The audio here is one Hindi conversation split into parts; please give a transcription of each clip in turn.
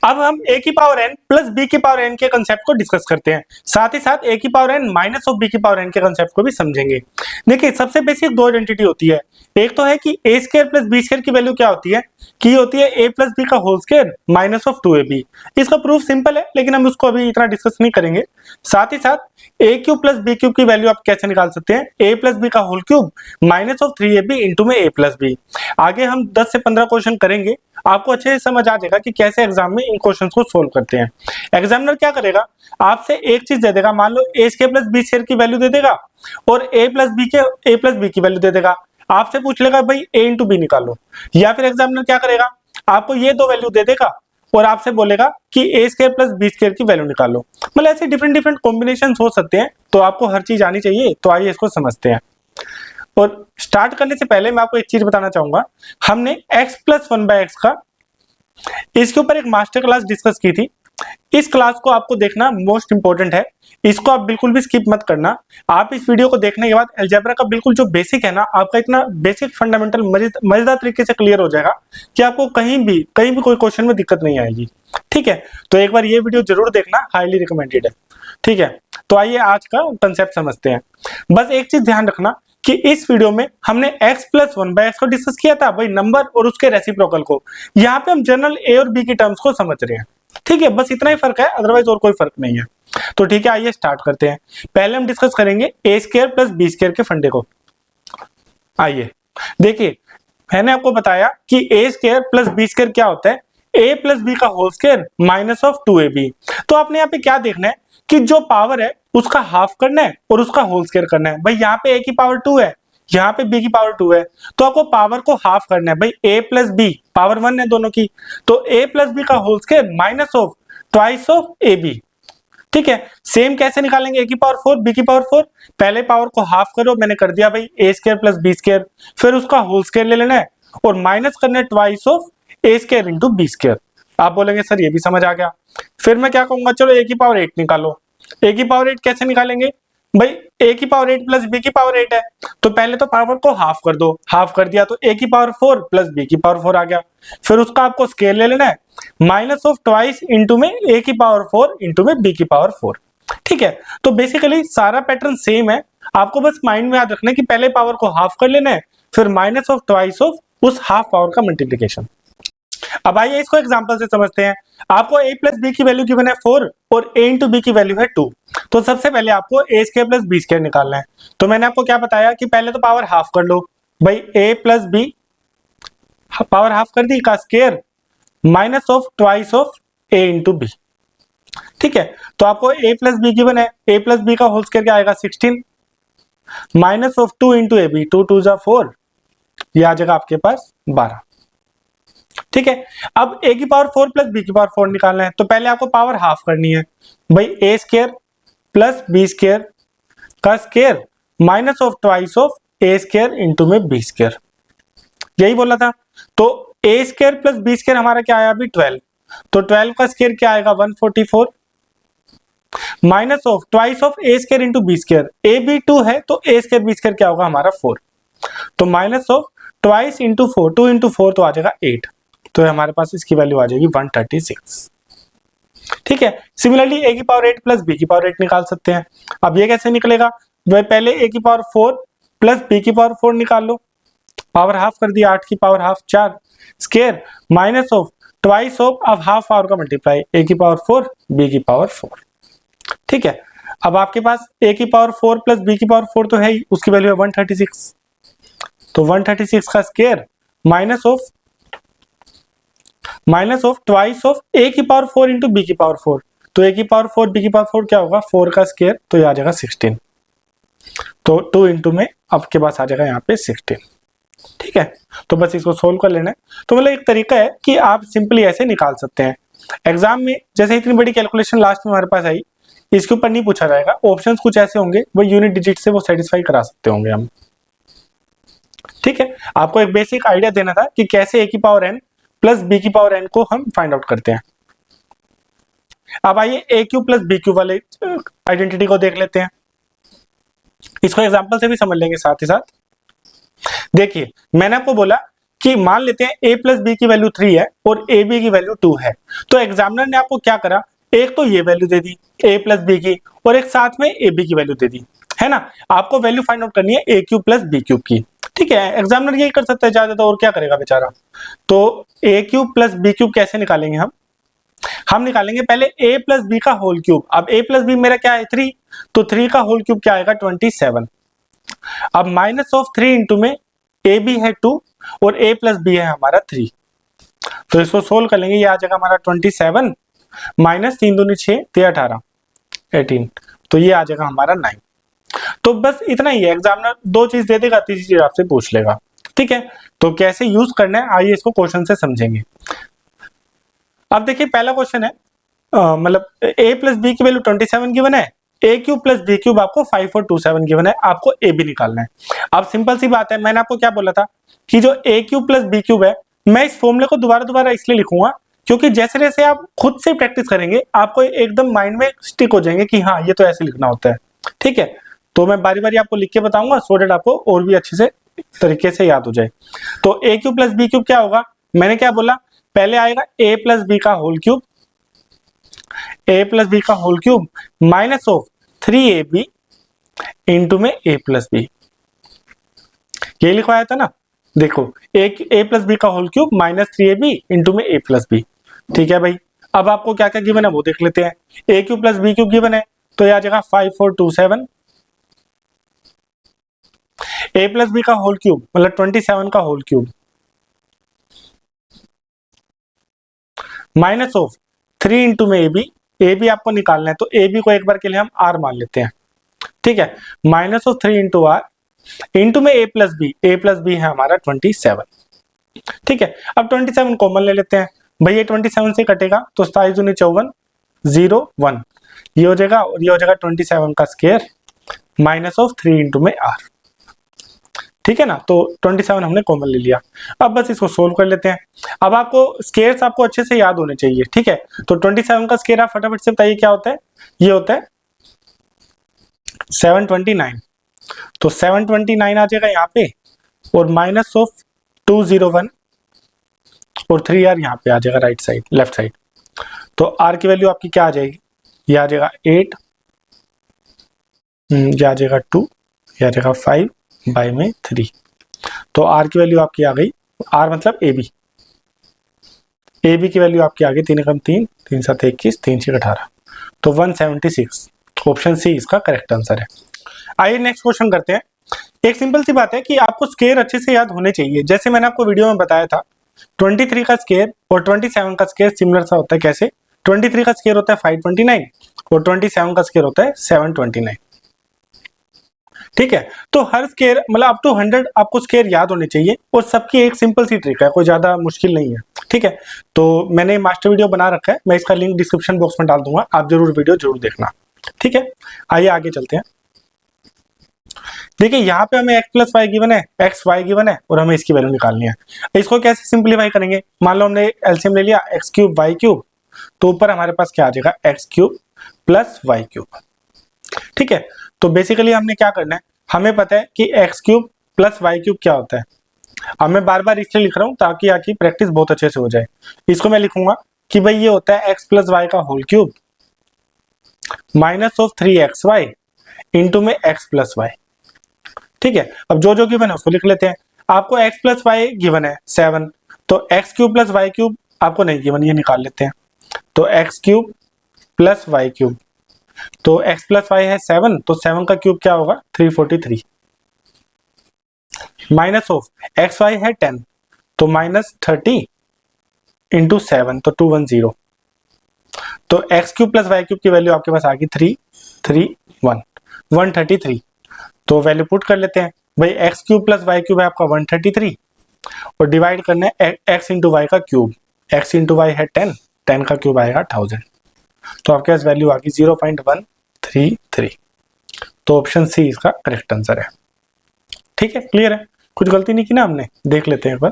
अब हम a की पावर n प्लस b की पावर n के कंसेप्ट को डिस्कस करते हैं, साथ ही साथ a की power n minus of b की पावर n के कंसेप्ट को भी समझेंगे। देखिए सबसे बेसिक दो आइडेंटिटी होती है, एक तो है कि a square plus b square की वैल्यू क्या होती है कि होती है a प्लस b का whole square minus of 2ab। इसका प्रूफ सिंपल है लेकिन हम उसको अभी इतना डिस्कस नहीं करेंगे। साथ ही साथ a cube plus b cube की वैल्यू आप कैसे निकाल सकते हैं, a प्लस b का whole cube minus of 3ab into में a प्लस b। आगे हम 10 से 15 क्वेश्चन करेंगे, आपको अच्छे से समझ आ जाएगा कि कैसे एग्जाम में इन क्वेश्चंस को सोल्व करते हैं। एग्जामिनर क्या करेगा, आपसे एक चीज दे देगा, मान लो a square plus b square की वैल्यू दे देगा और a प्लस b की वैल्यू दे देगा। आपसे पूछ लेगा भाई a इंटू बी निकालो, या फिर एग्जामिनर क्या करेगा, आपको ये दो वैल्यू दे देगा और आपसे बोलेगा कि a square plus b square की वैल्यू निकालो। मतलब ऐसे डिफरेंट डिफरेंट कॉम्बिनेशन हो सकते हैं, तो आपको हर चीज आनी चाहिए। तो आइए इसको समझते हैं। और स्टार्ट करने से पहले मैं आपको एक चीज बताना चाहूंगा, हमने x प्लस 1/x का इसके ऊपर एक मास्टर क्लास डिस्कस की थी। इस क्लास को आपको देखना मोस्ट इंपॉर्टेंट है, इसको आप बिल्कुल भी स्किप मत करना। आप इस वीडियो को देखने के बाद अलजेब्रा का बिल्कुल जो बेसिक है ना, आपका इतना बेसिक फंडामेंटल मजेदार तरीके से क्लियर हो जाएगा कि आपको कहीं भी कोई क्वेश्चन में दिक्कत नहीं आएगी। ठीक है, तो एक बार ये वीडियो जरूर देखना, हाईली रिकमेंडेड है। ठीक है, तो आइए आज का कंसेप्ट समझते हैं। बस एक चीज ध्यान रखना कि इस वीडियो में हमने x प्लस 1/x को डिस्कस किया था, भाई नंबर और उसके रेसिप्रोकल को। यहाँ पे हम जनरल a और b की टर्म्स को समझ रहे हैं। ठीक है, बस इतना ही फर्क है, अदरवाइज और कोई फर्क नहीं है। तो ठीक है, आइए स्टार्ट करते हैं। पहले हम डिस्कस करेंगे a square plus b square के फंडे को। आइए देखिए, मैंने आपको बताया कि a square plus b square क्या होता है, a प्लस b का whole square minus of 2ab। तो आपने यहाँ पे क्या देखना है कि जो पावर है उसका हाफ करना है और उसका होल स्क्वायर करना है। भाई यहाँ पे a की पावर 2 है, यहाँ पे b की पावर 2 है, तो आपको पावर को हाफ करना है। भाई a प्लस b पावर 1 है दोनों की, तो a प्लस b का whole square minus of twice of ab। ठीक है, सेम कैसे निकालेंगे, a की पावर 4 b की पावर 4, पहले पावर को हाफ करो, मैंने कर दिया भाई a square plus b square, फिर उसका होल स्क्वायर ले लेना है और माइनस करना है twice of a square into b square. आप बोलेंगे सर ये भी समझ आ गया। फिर मैं क्या कहूंगा, चलो a की पावर 8 निकालो। a की पावर 8 कैसे निकालेंगे, भाई a की पावर 8 प्लस b की पावर 8 है, तो पहले तो पावर को हाफ कर दो, हाफ कर दिया तो a की पावर 4 प्लस b की पावर 4 आ गया। फिर उसका आपको स्केयर ले लेना है, माइनस ऑफ ट्वाइस इंटू में a की पावर 4 इंटू में b की पावर 4। ठीक है, तो बेसिकली सारा पैटर्न सेम है, आपको बस माइंड में याद रखना है कि पहले पावर को हाफ कर लेना है, फिर माइनस ऑफ ट्वाइस ऑफ उस हाफ पावर का मल्टीप्लीकेशन। अब आइए इसको एग्जांपल से समझते हैं। आपको a प्लस b की वैल्यू गिवन है 4 और a इंटू b की वैल्यू है 2। तो सबसे पहले आपको a square plus b square निकालना है। तो मैंने आपको क्या बताया कि पहले तो पावर हाफ कर लो, भाई a plus b power half कर दी का square minus of twice of a into b। ठीक है, तो आपको a प्लस b गिवन है, a प्लस b का होल स्क्वायर क्या आएगा 16 minus of 2 into A b, 2 2 जा 4, ये आ जाएगा आपके पास 12। ठीक है, अब a की पावर 4 प्लस b की पावर 4 निकालना है, तो पहले आपको पावर हाफ करनी है। भाई a square plus b square का square minus of twice of a square into में b स्क्वायर, यही बोला था। तो a square plus b square हमारा क्या आया अभी 12, तो 12 का स्क्वायर क्या आएगा 144 minus of twice of a square into b square, a भी 2 है तो a स्क्वायर b स्क्वायर क्या होगा हमारा 4, तो minus of twice into 4, 2 into 4 तो आ जाएगा 8, तो हमारे पास इसकी वैल्यू आ जाएगी 136। ठीक है, सिमिलरली a की पावर 8 प्लस b की पावर 8 निकाल सकते हैं। अब ये कैसे निकलेगा, वह पहले a की पावर 4 प्लस b की पावर 4 निकाल लो, पावर हाफ कर दिया, 8 की power half 4, square minus of twice of, अब हाफ पावर का मल्टीप्लाई, a की पावर 4 b की पावर 4। ठीक है, अब आपके पास a की पावर 4 प्लस b की पावर 4 तो है ही, उसकी वैल्यू है 136, तो 136 का square minus of twice of a की पावर 4 इंटू b की पावर 4, तो a की पावर 4 b की पावर 4 क्या होगा 4 का स्क्वायर, तो ये आ जाएगा 16, तो 2 इंटू में आपके पास आ जाएगा यहाँ पे 16। ठीक है, तो बस इसको सोल्व कर लेना है। तो मतलब एक तरीका है कि आप सिंपली ऐसे निकाल सकते हैं। एग्जाम में जैसे इतनी बड़ी कैलकुलेशन लास्ट में हमारे पास आई, इसके ऊपर नहीं पूछा जाएगा, ऑप्शंस कुछ ऐसे होंगे वो यूनिट डिजिट से वो सेटिस्फाई करा सकते होंगे हम। ठीक है, आपको एक बेसिक आइडिया देना था कि कैसे a की पावर n प्लस b की पावर n को हम फाइंड आउट करते हैं। अब आइए a cube plus b cube वाले आइडेंटिटी को देख लेते हैं, इसको एग्जांपल से भी समझ लेंगे साथ ही साथ। देखिए मैंने आपको बोला कि मान लेते हैं a प्लस बी की वैल्यू 3 है और ए बी की वैल्यू 2 है, तो एग्जामिनर ने आपको क्या करा, एक तो ये वैल्यू दे दी a प्लस बी की और एक साथ में ए बी की वैल्यू दे दी, है ना। आपको वैल्यू फाइंड आउट करनी है ए क्यूब प्लस बी क्यूब की, ठीक है। एग्जामिनर यही कर सकता है ज्यादा, तो और क्या करेगा बेचारा। तो ए क्यूब प्लस बी क्यूब कैसे निकालेंगे हम निकालेंगे पहले a प्लस बी का होल क्यूब। अब a प्लस बी मेरा क्या है 3, तो 3 का होल क्यूब क्या आएगा 27। अब माइनस ऑफ 3 इंटू में a b है 2 और a प्लस बी है हमारा 3, तो इसको सोल्व कर लेंगे। ये आ जाएगा हमारा 27 माइनस 3 दूनी 6 18 18, तो ये आ जाएगा हमारा 9। तो बस इतना ही है, एग्जामिनर दो चीज दे देगा, तीसरी चीज आपसे पूछ लेगा, ठीक है। तो कैसे यूज करना है आइए इसको क्वेश्चन से समझेंगे। अब देखिए पहला क्वेश्चन है, मतलब a प्लस बी की वैल्यू 27 गिवन है, a cube plus B cube आपको 5427 गिवन है, आपको a भी निकालना है। अब सिंपल सी बात है, मैंने आपको क्या बोला था कि जो a cube plus B cube है, मैं इस फॉर्मूले को दोबारा इसलिए लिखूंगा क्योंकि जैसे जैसे आप खुद से प्रैक्टिस करेंगे आपको एकदम माइंड में स्टिक हो जाएंगे कि हाँ ये तो ऐसे लिखना होता है, ठीक है। तो मैं बारी बारी आपको लिख के बताऊंगा सो दैट आपको और भी अच्छे से तरीके से याद हो जाए। तो a cube plus B cube क्या होगा, मैंने क्या बोला, पहले आएगा a प्लस बी का whole cube, a plus B का whole cube minus of 3ab into में a प्लस बी, ये लिखवाया था ना। देखो a प्लस बी का whole cube minus 3ab into में a प्लस बी, ठीक है भाई। अब आपको क्या क्या गिवन है वो देख लेते हैं। a cube plus B cube given है तो ये आ जाएगा 5427, a प्लस बी का होल क्यूब मतलब 27 का whole cube minus of 3 into में ए बी आपको निकालना है, तो ए बी को एक बार के लिए हम आर मान लेते हैं, ठीक है। Minus of 3 into r into में ए प्लस बी है हमारा 27, ठीक है। अब 27 कॉमन ले लेते हैं भाई, ये 27 से कटेगा तो 27×54 0 1, ये हो जाएगा और ये हो जाएगा 27 का स्क्वायर माइनस ऑफ 3 इंटू में आर, ठीक है ना। तो 27 हमने कॉमन ले लिया, अब बस इसको सोल्व कर लेते हैं। अब आपको स्क्वायर्स आपको अच्छे से याद होने चाहिए, ठीक है। तो 27 का स्क्वायर आप फटाफट से बताइए क्या होता है, ये होता है 729, तो 729 आ जाएगा यहाँ पे और माइनस ऑफ 201 और 3r यहाँ पे आ जाएगा राइट साइड लेफ्ट साइड, तो r की वैल्यू आपकी क्या आ जाएगी, ये आ जाएगा 8, ये आ जाएगा 2, ये आ जाएगा 5 बाई में 3, तो r की वैल्यू आपकी आ गई, r मतलब ए बी की वैल्यू आपकी आ गई 3 कम 3 3 7 21 3 6 18, तो 176, ऑप्शन सी इसका करेक्ट आंसर है। आइए नेक्स्ट क्वेश्चन करते हैं। एक सिंपल सी बात है कि आपको स्क्वायर अच्छे से याद होने चाहिए, जैसे मैंने आपको वीडियो में बताया था 23 का स्क्वायर और 27 का स्क्वायर सिमिलर सा होता है। कैसे, 23 का स्क्वायर होता है 529 और 27 का स्क्वायर होता है 729, ठीक है। तो हर स्क्वायर मतलब अप टू 100 आपको स्क्वायर याद होने चाहिए और सबकी एक सिंपल सी ट्रिक है, कोई ज्यादा मुश्किल नहीं है, ठीक है। तो मैंने मास्टर वीडियो बना रखा है, मैं इसका लिंक डिस्क्रिप्शन बॉक्स में डाल दूंगा, आप जरूर वीडियो जरूर देखना, ठीक है। आइए आगे चलते हैं। देखिए यहाँ पे हमें x प्लस वाई गिवन है, एक्स वाई गिवन है और हमें इसकी वैल्यू निकालनी है। इसको कैसे सिंप्लीफाई करेंगे, मान लो हमने एलसीएम ले लिया एक्स क्यूब वाई क्यूब, तो ऊपर हमारे पास क्या आ जाएगा x cube plus Y cube, ठीक है। तो बेसिकली हमने क्या करना है, हमें पता है कि x cube plus Y cube क्या होता है। अब मैं बार बार इसलिए लिख रहा हूँ ताकि आपकी प्रैक्टिस बहुत अच्छे से हो जाए। इसको मैं लिखूंगा कि भाई ये होता है एक्स प्लस वाई का whole cube minus of 3xy into में एक्स प्लस वाई, ठीक है। अब जो जो गिवन है उसको लिख लेते हैं। आपको x प्लस वाई गिवन है 7, तो x cube plus Y cube आपको नहीं गिवन, ये निकाल लेते हैं। तो x cube plus Y cube, तो x प्लस वाई है 7, तो 7 का क्यूब क्या होगा 343 माइनस ऑफ एक्स वाई है 10, तो माइनस 30 इंटू 7, तो 210, तो x cube plus Y cube की वैल्यू आपके पास आ गई 331 133, तो वैल्यू पुट कर लेते हैं भाई। X cube plus Y cube है आपका 133 और डिवाइड करना है एक्स इंटू वाई का क्यूब, एक्स इंटू वाई है 10, 10 का क्यूब आएगा 1000, तो आपके पास वैल्यू आ गई 0.133, तो ऑप्शन सी इसका करेक्ट आंसर है, ठीक है। क्लियर है, कुछ गलती नहीं की ना हमने, देख लेते हैं एक बार।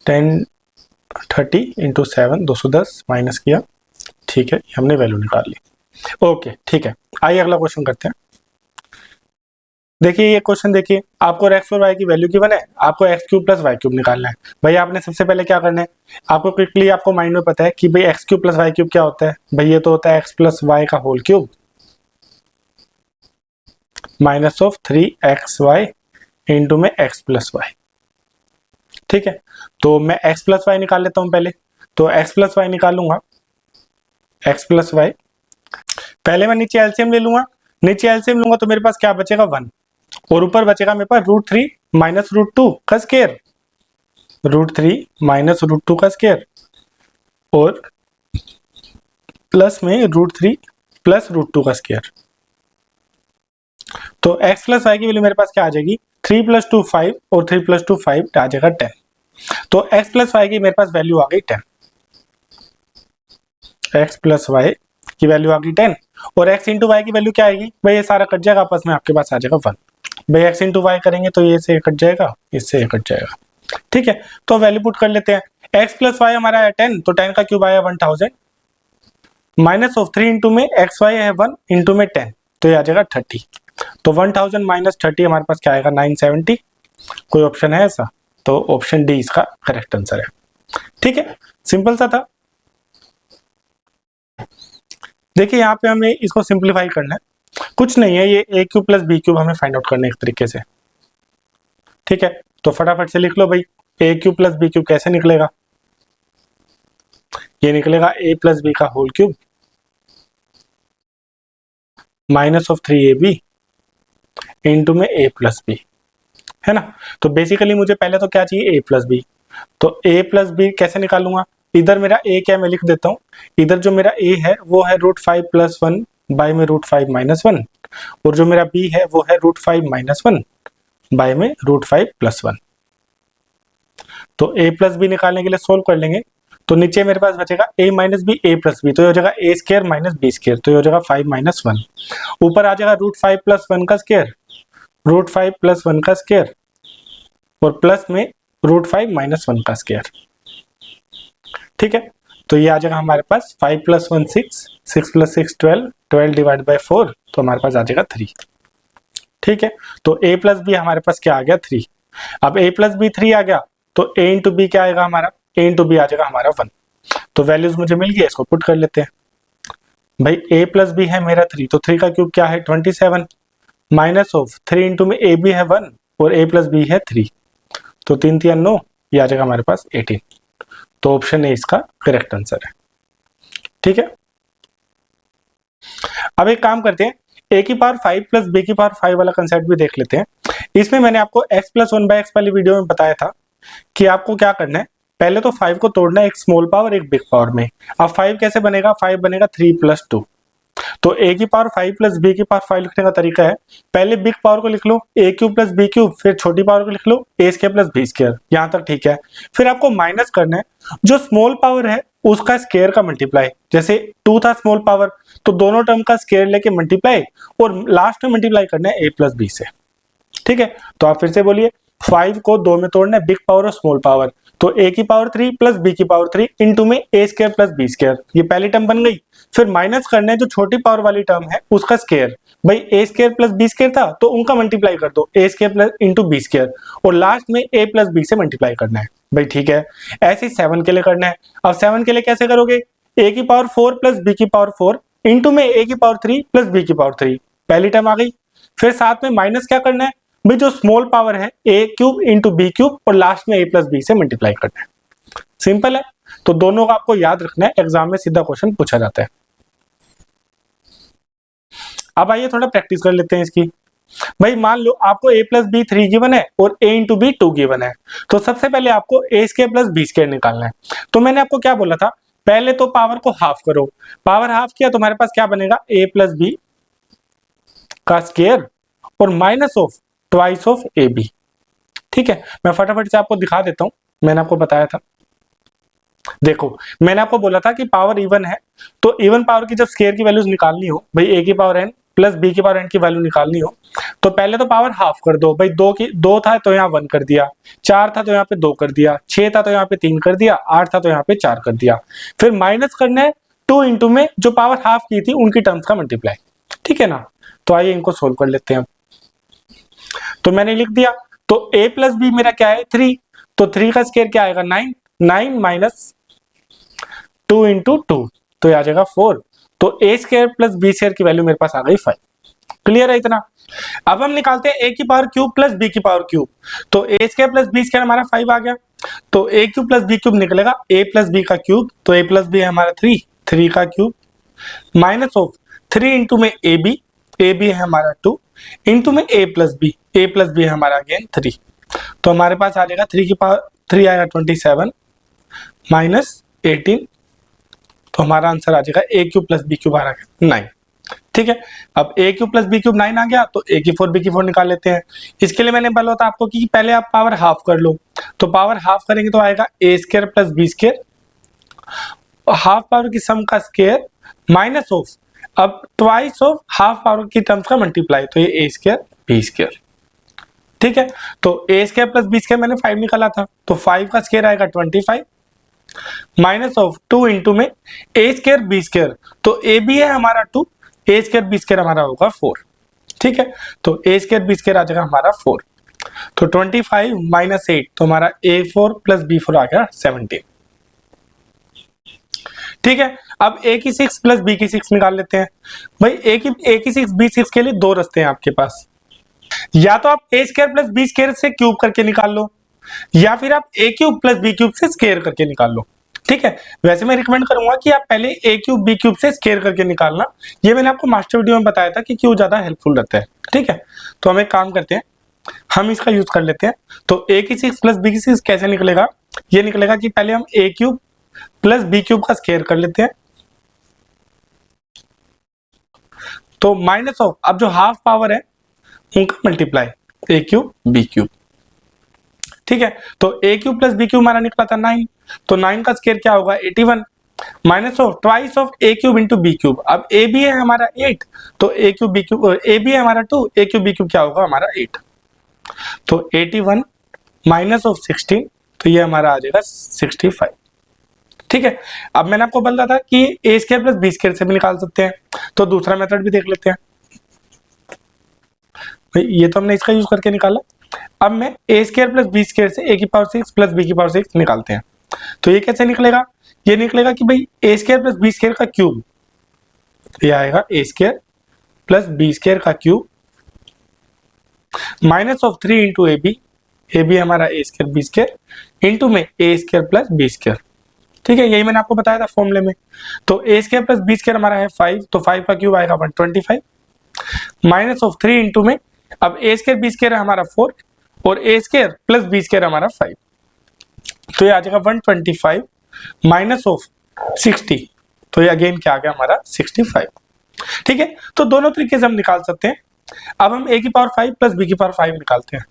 1030 इंटू 7 210 माइनस किया, ठीक है, हमने वैल्यू निकाल ली, ओके ठीक है। आइए अगला क्वेश्चन करते हैं। देखिए ये क्वेश्चन देखिए, आपको x और y की वैल्यू गिवन है, आपको x cube plus Y cube निकालना है। भाई आपने सबसे पहले क्या करना है, आपको क्विकली आपको माइंड में पता है कि भाई x cube plus Y cube क्या होता है, भाई ये तो होता है x प्लस वाई का whole cube minus of 3xy into में x प्लस वाई। ठीक है, तो मैं x प्लस वाई निकाल लेता हूं पहले, तो x प्लस वाई निकालूंगा, x प्लस वाई। पहले मैं नीचे एलसीएम ले लूंगा, नीचे एलसीएम लूंगा तो मेरे पास क्या बचेगा 1, और ऊपर बचेगा मेरे पास √3 माइनस √2 का स्क्वायर, √3 माइनस √2 का स्क्वायर, और प्लस में √3 प्लस √2 का स्क्वायर। तो x प्लस वाई की वैल्यू मेरे पास क्या आ जाएगी, 3 प्लस 2 5 और 3 प्लस 2 5 आ जाएगा 10। तो x प्लस वाई की मेरे पास वैल्यू आ गई 10, x प्लस वाई की वैल्यू आ गई 10, और x इंटू वाई की वैल्यू क्या आएगी, भाई ये सारा कट जाएगा आपस में, आपके पास आ जाएगा 1। भाई x इंटू वाई करेंगे तो ये से कट जाएगा, इससे ये कट जाएगा। ठीक है, तो वैल्यू पुट कर लेते हैं, x प्लस वाई हमारा है 10, तो 10 का क्यूब आया 1000 माइनस ऑफ 3 इंटू में एक्स वाई है 1 इंटू में 10, तो ये आ जाएगा 30। तो 1000 माइनस 30 हमारे पास क्या आएगा 970। कोई ऑप्शन है ऐसा, तो ऑप्शन डी इसका करेक्ट आंसर है। ठीक है, सिंपल सा था। देखिए यहाँ पे हमें इसको सिंप्लीफाई करना है, कुछ नहीं है, ये a cube plus B cube हमें फाइंड आउट करना है एक तरीके से। ठीक है, तो फटाफट से लिख लो भाई, a cube plus B cube कैसे निकलेगा, ये निकलेगा a प्लस बी का whole cube minus of 3ab into में a प्लस बी, है ना। तो बेसिकली मुझे पहले तो क्या चाहिए, a प्लस बी, तो a प्लस बी कैसे निकालूंगा, इधर मेरा a क्या मैं लिख देता हूँ, इधर जो मेरा a है वो है √5 प्लस 1 बाय में √5 माइनस 1, और जो मेरा b है वो है √5 माइनस 1 बाय में √5 प्लस 1। तो a प्लस बी निकालने के लिए सोल्व कर लेंगे, तो नीचे मेरे पास बचेगा a minus b a plus b, तो ये हो जाएगा a square minus B square, तो ये हो जाएगा 5 माइनस 1। ऊपर आ जाएगा √5 प्लस 1 का स्क्वायर, √5 प्लस 1 का स्क्वायर, और प्लस में √5 माइनस 1 का स्क्वायर। ठीक है, तो ये आ जाएगा हमारे पास 5 प्लस 1 6, 6 प्लस 6 12, 12 डिवाइड बाई 4, तो हमारे पास आ जाएगा 3। ठीक है, तो a प्लस बी हमारे पास क्या आ गया 3। अब a प्लस बी 3 आ गया, तो a इंटू बी क्या आएगा हमारा, a इंटू बी आ जाएगा हमारा 1। तो वैल्यूज मुझे मिल गई, इसको पुट कर लेते हैं। भाई a प्लस बी है मेरा 3, तो 3 का क्यूब क्या है 27 माइनस ऑफ 3 इंटू में a बी है 1 और a प्लस बी है 3, तो 3 3 9, ये आ जाएगा हमारे पास 18। तो ऑप्शन ए इसका करेक्ट आंसर है। ठीक है, अब एक काम करते हैं, a की पावर 5 प्लस b की पावर 5 वाला कंसेप्ट भी देख लेते हैं। इसमें मैंने आपको x प्लस 1/x वाली वीडियो में बताया था कि आपको क्या करना है, पहले तो 5 को तोड़ना है एक स्मॉल पावर एक बिग पावर में। अब 5 कैसे बनेगा, 5 बनेगा 3 प्लस 2, तो a की पावर 5 प्लस b की पावर 5 लिखने का तरीका है, पहले बिग पावर को लिख लो a cube plus b cube, फिर छोटी पावर को लिख लो a square plus b square, यहां तक ठीक है। फिर आपको माइनस करना है, जो स्मॉल पावर है उसका स्क्वायर का मल्टीप्लाई, जैसे 2 था स्मॉल पावर, तो दोनों टर्म का स्क्वायर लेके मल्टीप्लाई, और लास्ट में मल्टीप्लाई करना है a प्लस बी से। ठीक है, तो आप फिर से बोलिए, 5 को 2 में तोड़ना है, बिग पावर और स्मॉल पावर, तो a की पावर 3 प्लस b की पावर 3 इंटू में a square plus b square, ये पहली टर्म बन गई। फिर माइनस करना है जो छोटी पावर वाली टर्म है उसका स्क्वायर, भाई a square plus b square था तो उनका मल्टीप्लाई कर दो, a square plus into b square, और लास्ट में a प्लस b से मल्टीप्लाई करना है। भाई ठीक है, ऐसे ही 7 के लिए करना है। अब 7 के लिए कैसे करोगे, a की पावर 4 प्लस b की पावर 4 इंटू में a की पावर 3 प्लस b की पावर 3, पहली टर्म आ गई। फिर साथ में माइनस क्या करना है, भाई जो स्मॉल पावर है a cube into b cube, और लास्ट में a प्लस बी से मल्टीप्लाई करना है। सिंपल है, तो दोनों का आपको याद रखना है, एग्जाम में सीधा क्वेश्चन पूछा जाता है। अब आइए थोड़ा प्रैक्टिस कर लेते हैं इसकी। भाई मान लो आपको a प्लस बी 3 गिवन है और a इंटू बी 2 गिवन है, तो सबसे पहले आपको a square plus B square निकालना है। तो मैंने आपको क्या बोला था, पहले तो पावर को हाफ करो, पावर हाफ किया तो हमारे पास क्या बनेगा, a प्लस बी का स्क्वायर और minus of twice of a b. ठीक है, मैं फटाफट से आपको दिखा देता हूं, मैंने आपको बताया था। देखो मैंने आपको बोला था कि पावर इवन है, तो इवन पावर की जब स्क्वायर की वैल्यूज निकालनी हो, भाई a की पावर n प्लस b की पावर n की वैल्यू निकालनी हो, तो पहले तो पावर हाफ कर दो। भाई 2 था तो यहाँ 1 कर दिया, 4 था तो यहाँ पे 2 कर दिया, 6 था तो यहाँ पे 3 कर दिया, 8 था तो यहाँ पे 4 कर दिया। फिर माइनस करना है 2 इंटू में जो पावर हाफ की थी उनकी टर्म्स का मल्टीप्लाई। ठीक है ना, तो आइए इनको सोल्व कर लेते हैं। तो मैंने लिख दिया। तो a प्लस बी मेरा क्या है 3, तो 3 का स्क्वायर क्या आएगा 9, 9 माइनस 2 इंटू 2 तो ये आ जाएगा 4। तो a square plus B square की वैल्यू मेरे पास आ गई 5। क्लियर है इतना। अब हम निकालते हैं a की पावर क्यूब प्लस b की पावर क्यूब। तो a square plus B square हमारा 5 आ गया, तो a cube plus b cube निकलेगा a प्लस b का क्यूब, तो a प्लस बी है हमारा 3, 3 का क्यूब माइनस ऑफ 3 इंटू में a b है हमारा 2 इंटू में a प्लस बी है हमारा अगेन 3। तो हमारे पास आ जाएगा 3 की पावर 3 आएगा 27 माइनस 18, तो हमारा आंसर आ जाएगा a cube plus b cube आ रहा है 9। ठीक है, अब a cube plus b cube 9 आ गया, तो a की 4 b की 4 निकाल लेते हैं। इसके लिए मैंने बोला था आपको कि पहले आप पावर हाफ कर लो, तो पावर हाफ करेंगे तो आएगा a square plus b square, half power की सम का स्क्वायर माइनस ऑफ अब ट्वाइस ऑफ हाफ पावर की टर्म्स का मल्टीप्लाई, तो ये a स्क्वायर b स्क्वायर। ठीक है, तो a square plus b square मैंने 5 निकाला था, तो 5 का स्क्वायर आएगा 25 माइनस ऑफ 2 इंटू में a स्क्वायर b स्क्वायर, तो a भी है हमारा 2, a स्क्वायर b स्क्वायर हमारा होगा 4। ठीक है, तो a स्क्वायर b स्क्वायर आ जाएगा हमारा 4, तो 25 माइनस 8 तो हमारा a4 प्लस b4 आ गया 17। ठीक है, अब a की 6 प्लस b की 6 निकाल लेते हैं। भाई a की 6 b 6 के लिए दो रास्ते हैं आपके पास, या तो आप a square plus b square से क्यूब करके निकाल लो, या फिर आप a cube plus b cube से स्क्वायर करके निकाल लो। ठीक है, वैसे मैं रिकमेंड करूंगा कि आप पहले a क्यूब b क्यूब से स्क्वायर करके निकालना, ये मैंने आपको मास्टर वीडियो में बताया था कि क्यों ज्यादा हेल्पफुल रहता है। ठीक है, तो हम एक काम करते हैं, हम इसका यूज कर लेते हैं। तो a की 6 प्लस b की 6 कैसे निकलेगा, ये निकलेगा कि पहले हम a cube plus b cube का स्क्वायर कर लेते हैं, तो माइनस ऑफ अब जो हाफ पावर है उनका multiply a cube b cube. ठीक है, तो a cube plus b cube हमारा निकला था 9, तो 9 का स्क्वायर क्या होगा 81 minus of twice of a cube into b cube. अब a भी है हमारा 8, तो a cube b cube, a भी है हमारा 2, a क्यूब b क्यूब क्या होगा हमारा 8, तो 81 माइनस ऑफ 16, तो ये हमारा आ जाएगा 65। ठीक है, अब मैंने आपको बोला था कि a square plus b square से भी निकाल सकते हैं, तो दूसरा मेथड भी देख लेते हैं। भाई ये तो हमने इसका यूज करके निकाला, अब मैं a square plus b square से a की पावर 6 प्लस b की पावर 6 निकालते हैं। तो ये कैसे निकलेगा, ये निकलेगा कि भाई a square plus b square का क्यूब, ये आएगा a square plus b square का cube minus of 3 into A B हमारा a square b square into में a square plus b square. ठीक है, यही मैंने आपको बताया था फॉर्मूले में। तो a square plus b square हमारा है 5, तो 5 का क्यूब आएगा 125 माइनस ऑफ 3 इंटू में अब a स्क्वायर b स्क्वायर है हमारा 4 और a square plus b square हमारा 5, तो ये आ जाएगा 125 माइनस ऑफ 60, तो ये अगेन क्या आ गया हमारा 65। ठीक है, तो दोनों तरीके से हम निकाल सकते हैं। अब हम a की पावर 5 प्लस b की पावर 5 निकालते हैं।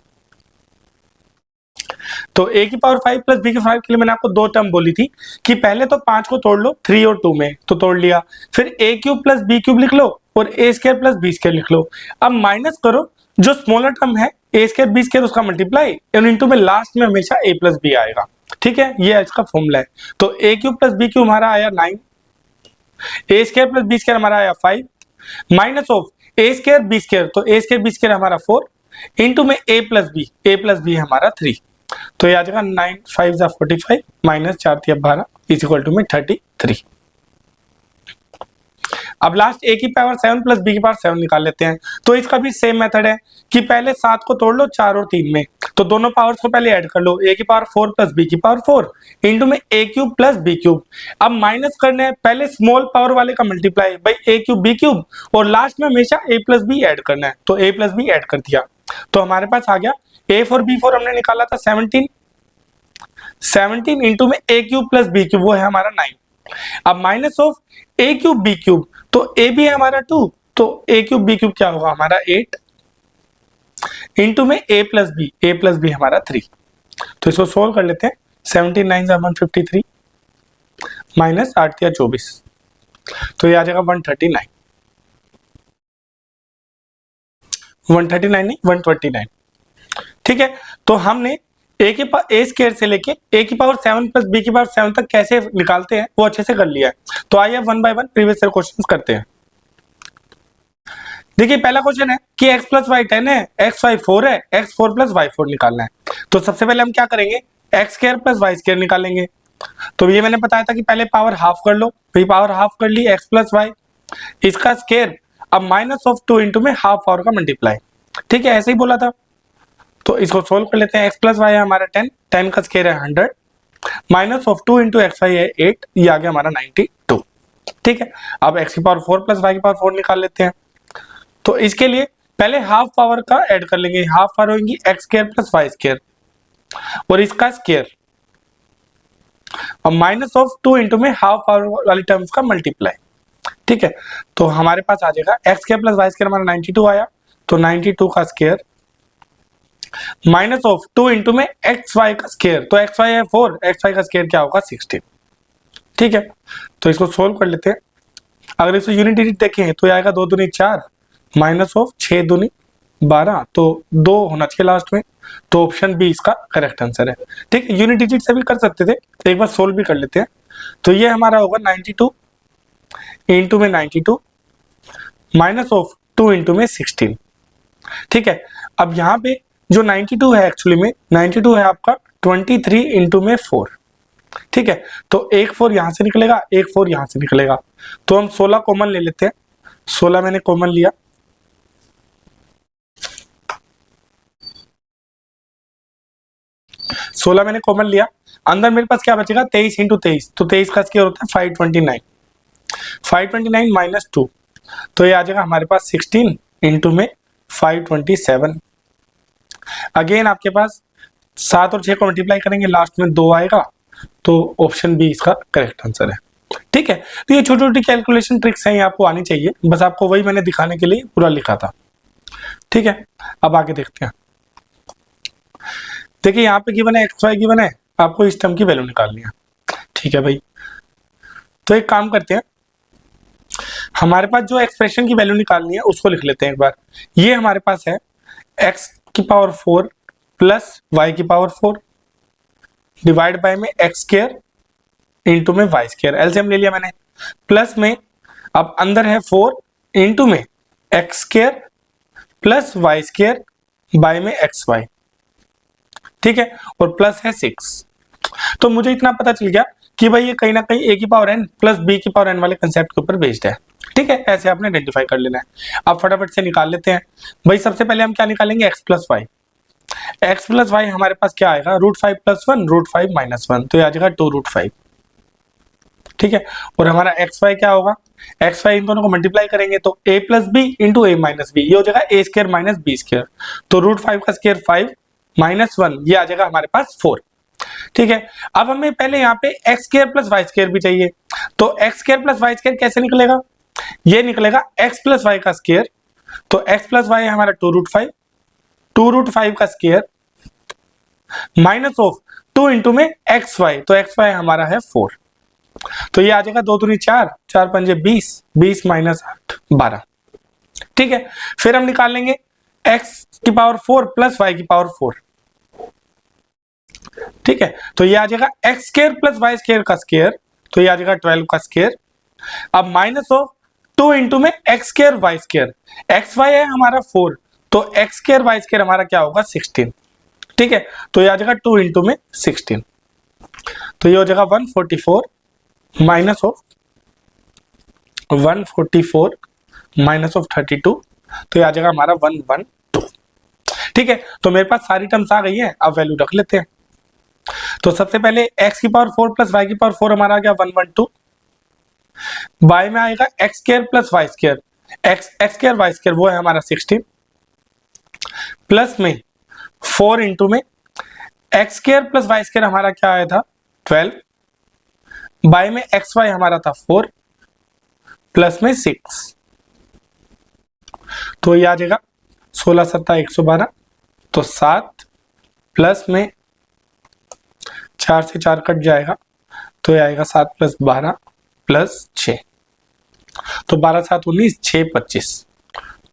तो a की पावर 5 प्लस b की 5 के लिए मैंने आपको दो टर्म बोली थी कि पहले तो 5 को तोड़ लो 3 और 2 में, तो तोड़ लिया, फिर a cube plus b cube लिख लो और a square plus b square लिख लो। अब माइनस करो जो स्मॉलर टर्म है a स्क्वायर b स्क्वायर उसका मल्टीप्लाई और इनटू में लास्ट में हमेशा a प्लस b आएगा। ठीक है, ये इसका फॉर्मूला है। तो a cube plus b cube हमारा आया 9, a square plus b square हमारा आया 5 minus of a square b square, तो a स्क्वायर b स्क्वायर हमारा 4 इंटू में a प्लस b हमारा 3, तो ये आ जाएगा 9 5 जा 45 माइनस 4 3 12 इज इक्वल टू में 33। अब लास्ट a की पावर 7 प्लस b की पावर 7 निकाल लेते हैं। तो इसका भी सेम मेथड है कि पहले 7 को तोड़ लो 4 और 3 में, तो दोनों पावर्स को पहले ऐड कर लो, a की पावर 4 प्लस b की पावर 4 इंटू में a cube plus b cube. अब माइनस करने हैं पहले स्मॉल पावर वाले का multiply by a cube b cube और लास्ट में हमेशा a प्लस b ऐड करना है, तो a प्लस b ऐड कर दिया, तो हमारे पास आ गया a4 b4 हमने निकाला था 17 इंटू में a cube plus b cube वो है हमारा 9। अब minus of a cube b cube, तो a भी है हमारा 2, तो a क्यूब b क्यूब क्या होगा हमारा 8 इंटू में a प्लस b हमारा 3। तो इसको सोल्व कर लेते हैं, 17 9 153 माइनस 8 या 24, तो ये आ जाएगा 139 नहीं 129। ठीक है, तो हमने a के पावर a स्क्वायर से लेके a की पावर 7 प्लस b की पावर 7 तक कैसे निकालते हैं वो अच्छे से कर लिया है। तो आइए one by one previous year questions करते हैं। देखिए पहला क्वेश्चन है कि x प्लस वाई 10 है, x वाई 4 है, x 4 प्लस वाई 4 निकालना है। तो सबसे पहले हम क्या करेंगे, x square plus Y square निकालेंगे। तो ये मैंने बताया था कि पहले पावर हाफ कर लो, फिर पावर हाफ कर ली x प्लस वाई, इसका स्क्वायर, अब माइनस ऑफ 2 इंटू में हाफ पावर का मल्टीप्लाई। ठीक है, ऐसे ही बोला था। तो इसको सोल्व कर लेते हैं। x प्लस वाई है हमारा 10, 10 का स्क्वायर है 100, minus of 2 into x y है 8, ये आ गया हमारा 92। ठीक है, अब x की पावर 4 प्लस y की पावर 4 निकाल लेते हैं। तो इसके लिए पहले हाफ पावर का ऐड कर लेंगे, हाफ पावर होगी x square plus Y square और इसका स्क्वायर, और माइनस ऑफ 2 इंटू में हाफ पावर वाली टर्म्स का मल्टीप्लाई। ठीक है, तो हमारे पास आ जाएगा x square plus Y square हमारा 92 आया, तो 92 का स्क्वायर माइनस ऑफ 2 इंटू में एक्स वाई का स्क्वायर, तो एक्स वाई है 4, एक्स वाई का स्क्वायर क्या होगा 16। ठीक है, तो इसको सोल्व कर लेते हैं। अगर इसको यूनिट डिजिट देखें तो आएगा 2 दूनी 4 माइनस ऑफ 6 दूनी 12, तो 2 होना चाहिए लास्ट में, तो ऑप्शन बी इसका करेक्ट आंसर है। ठीक है, यूनिट डिजिट से भी कर सकते थे, एक बार सोल्व भी कर लेते हैं। तो ये हमारा होगा 92 इंटू में 92 माइनस ऑफ 2 इंटू में 16। ठीक है, अब यहाँ पे जो 92 है एक्चुअली में 92 है आपका 23 इंटू में 4। ठीक है, तो एक 4 यहां से निकलेगा, एक 4 यहां से निकलेगा, तो हम 16 कॉमन ले लेते हैं। 16 मैंने कॉमन लिया, 16 मैंने कॉमन लिया, अंदर मेरे पास क्या बचेगा 23 इंटू 23, तो 23 का स्क्वायर होता है 529, 529 माइनस 2, तो ये आ जाएगा हमारे पास 16 इंटू में 527। अगेन आपके पास 7 और 6 को मल्टीप्लाई करेंगे, लास्ट में 2 आएगा, तो ऑप्शन बी इसका करेक्ट आंसर है। ठीक है, तो ये छोटी छोटी कैलकुलेशन ट्रिक्स हैं, ये आपको आनी चाहिए, बस आपको वही मैंने दिखाने के लिए पूरा लिखा था। ठीक है, अब आगे देखते हैं। देखिए यहाँ पे गिवन है एक्स वाई गिवन है, आपको इस टर्म की वैल्यू निकालनी है। ठीक है भाई, तो एक काम करते हैं, हमारे पास जो एक्सप्रेशन की वैल्यू निकालनी है उसको लिख लेते हैं एक बार। ये हमारे पास है x की पावर 4 प्लस y की पावर 4 डिवाइड बाय में एक्स स्क्वायर इंटू में वाई स्क्वायर, एलसीएम ले लिया मैंने, प्लस में अब अंदर है 4 इंटू में x square plus Y square by में एक्स वाई। ठीक है, और प्लस है 6। तो मुझे इतना पता चल गया कि भाई ये कहीं ना कहीं a की पावर n प्लस b की पावर n वाले कंसेप्ट के ऊपर बेस्ड है। ठीक है, ऐसे आपने आइडेंटिफाई कर लेना है। अब फटाफट से निकाल लेते हैं भाई। सबसे पहले हम क्या निकालेंगे, x plus y. X plus y हमारे पास क्या आएगा, √5 प्लस 1 √5 माइनस 1, तो ये आ जाएगा 2√5। ठीक है, और हमारा एक्स वाई क्या होगा, एक्स वाई इन दोनों को मल्टीप्लाई करेंगे तो a plus b into a minus b, ये हो जाएगा a square minus B square, तो √5 का स्क्वायर 5 माइनस 1, ये आ जाएगा हमारे पास 4। ठीक है, अब हमें पहले यहाँ पे x square plus Y square भी चाहिए, तो x square plus Y square कैसे निकलेगा, ये निकलेगा एक्स प्लस वाई का स्क्वायर, तो एक्स प्लस वाई है हमारा 2√5, 2√5 का स्क्वायर माइनस ऑफ 2 इंटू में एक्स वाई, तो एक्स वाई हमारा है 4, तो ये आ जाएगा 2 दूनी 4, 4 पंजे 20, 20 माइनस 8 12। ठीक है, फिर हम निकाल लेंगे एक्स की पावर 4 प्लस वाई की पावर 4। ठीक है, तो ये आ जाएगा x square plus Y square का स्क्वायर, तो ये आ जाएगा 12 का स्क्वायर, अब माइनस ऑफ 2 इंटू में x square Y square, x y है हमारा 4, तो एक्स स्क्वायर वाई स्क्वायर हमारा क्या होगा 16। ठीक है, तो ये आ जाएगा 2 इंटू में 16, तो ये हो जाएगा 144 माइनस ऑफ 144 माइनस ऑफ 32, तो ये आ जाएगा हमारा 112। ठीक है, तो मेरे पास सारी टर्म्स आ गई हैं, अब वैल्यू रख लेते हैं। तो सबसे पहले x की पावर 4 प्लस y की पावर 4 हमारा आ गया 112, y में आएगा x square plus Y square, x square Y square वो है हमारा 16, प्लस में 4 इंटू में x square plus Y square हमारा क्या आया था 12, बाय में एक्स वाई हमारा था 4 प्लस में 6, तो ये आ जाएगा 16 सत्ता 112, तो 7 प्लस में 4 से 4 कट जाएगा, तो ये आएगा 7 प्लस 12 प्लस 6, तो 12 7 19 6 25,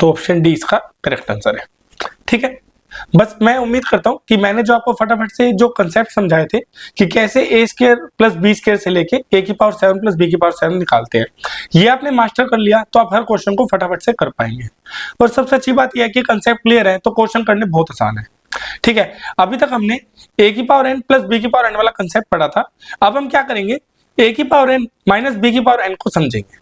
तो ऑप्शन डी इसका करेक्ट आंसर है। ठीक है, बस मैं उम्मीद करता हूं कि मैंने जो आपको फटाफट से जो कंसेप्ट समझाए थे कि कैसे ए स्क्वायर प्लस बी स्क्वायर से लेके ए की पावर 7 प्लस बी की पावर 7 निकालते हैं, ये आपने मास्टर कर लिया तो आप हर क्वेश्चन को फटाफट से कर पाएंगे। और सबसे अच्छी बात यह है कि कंसेप्ट क्लियर है तो क्वेश्चन करने बहुत आसान है। ठीक है, अभी तक हमने ए की पावर एन प्लस बी की पावर एन वाला कंसेप्ट पढ़ा था। अब हम क्या करेंगे, ए की पावर एन माइनस बी की पावर एन को समझेंगे।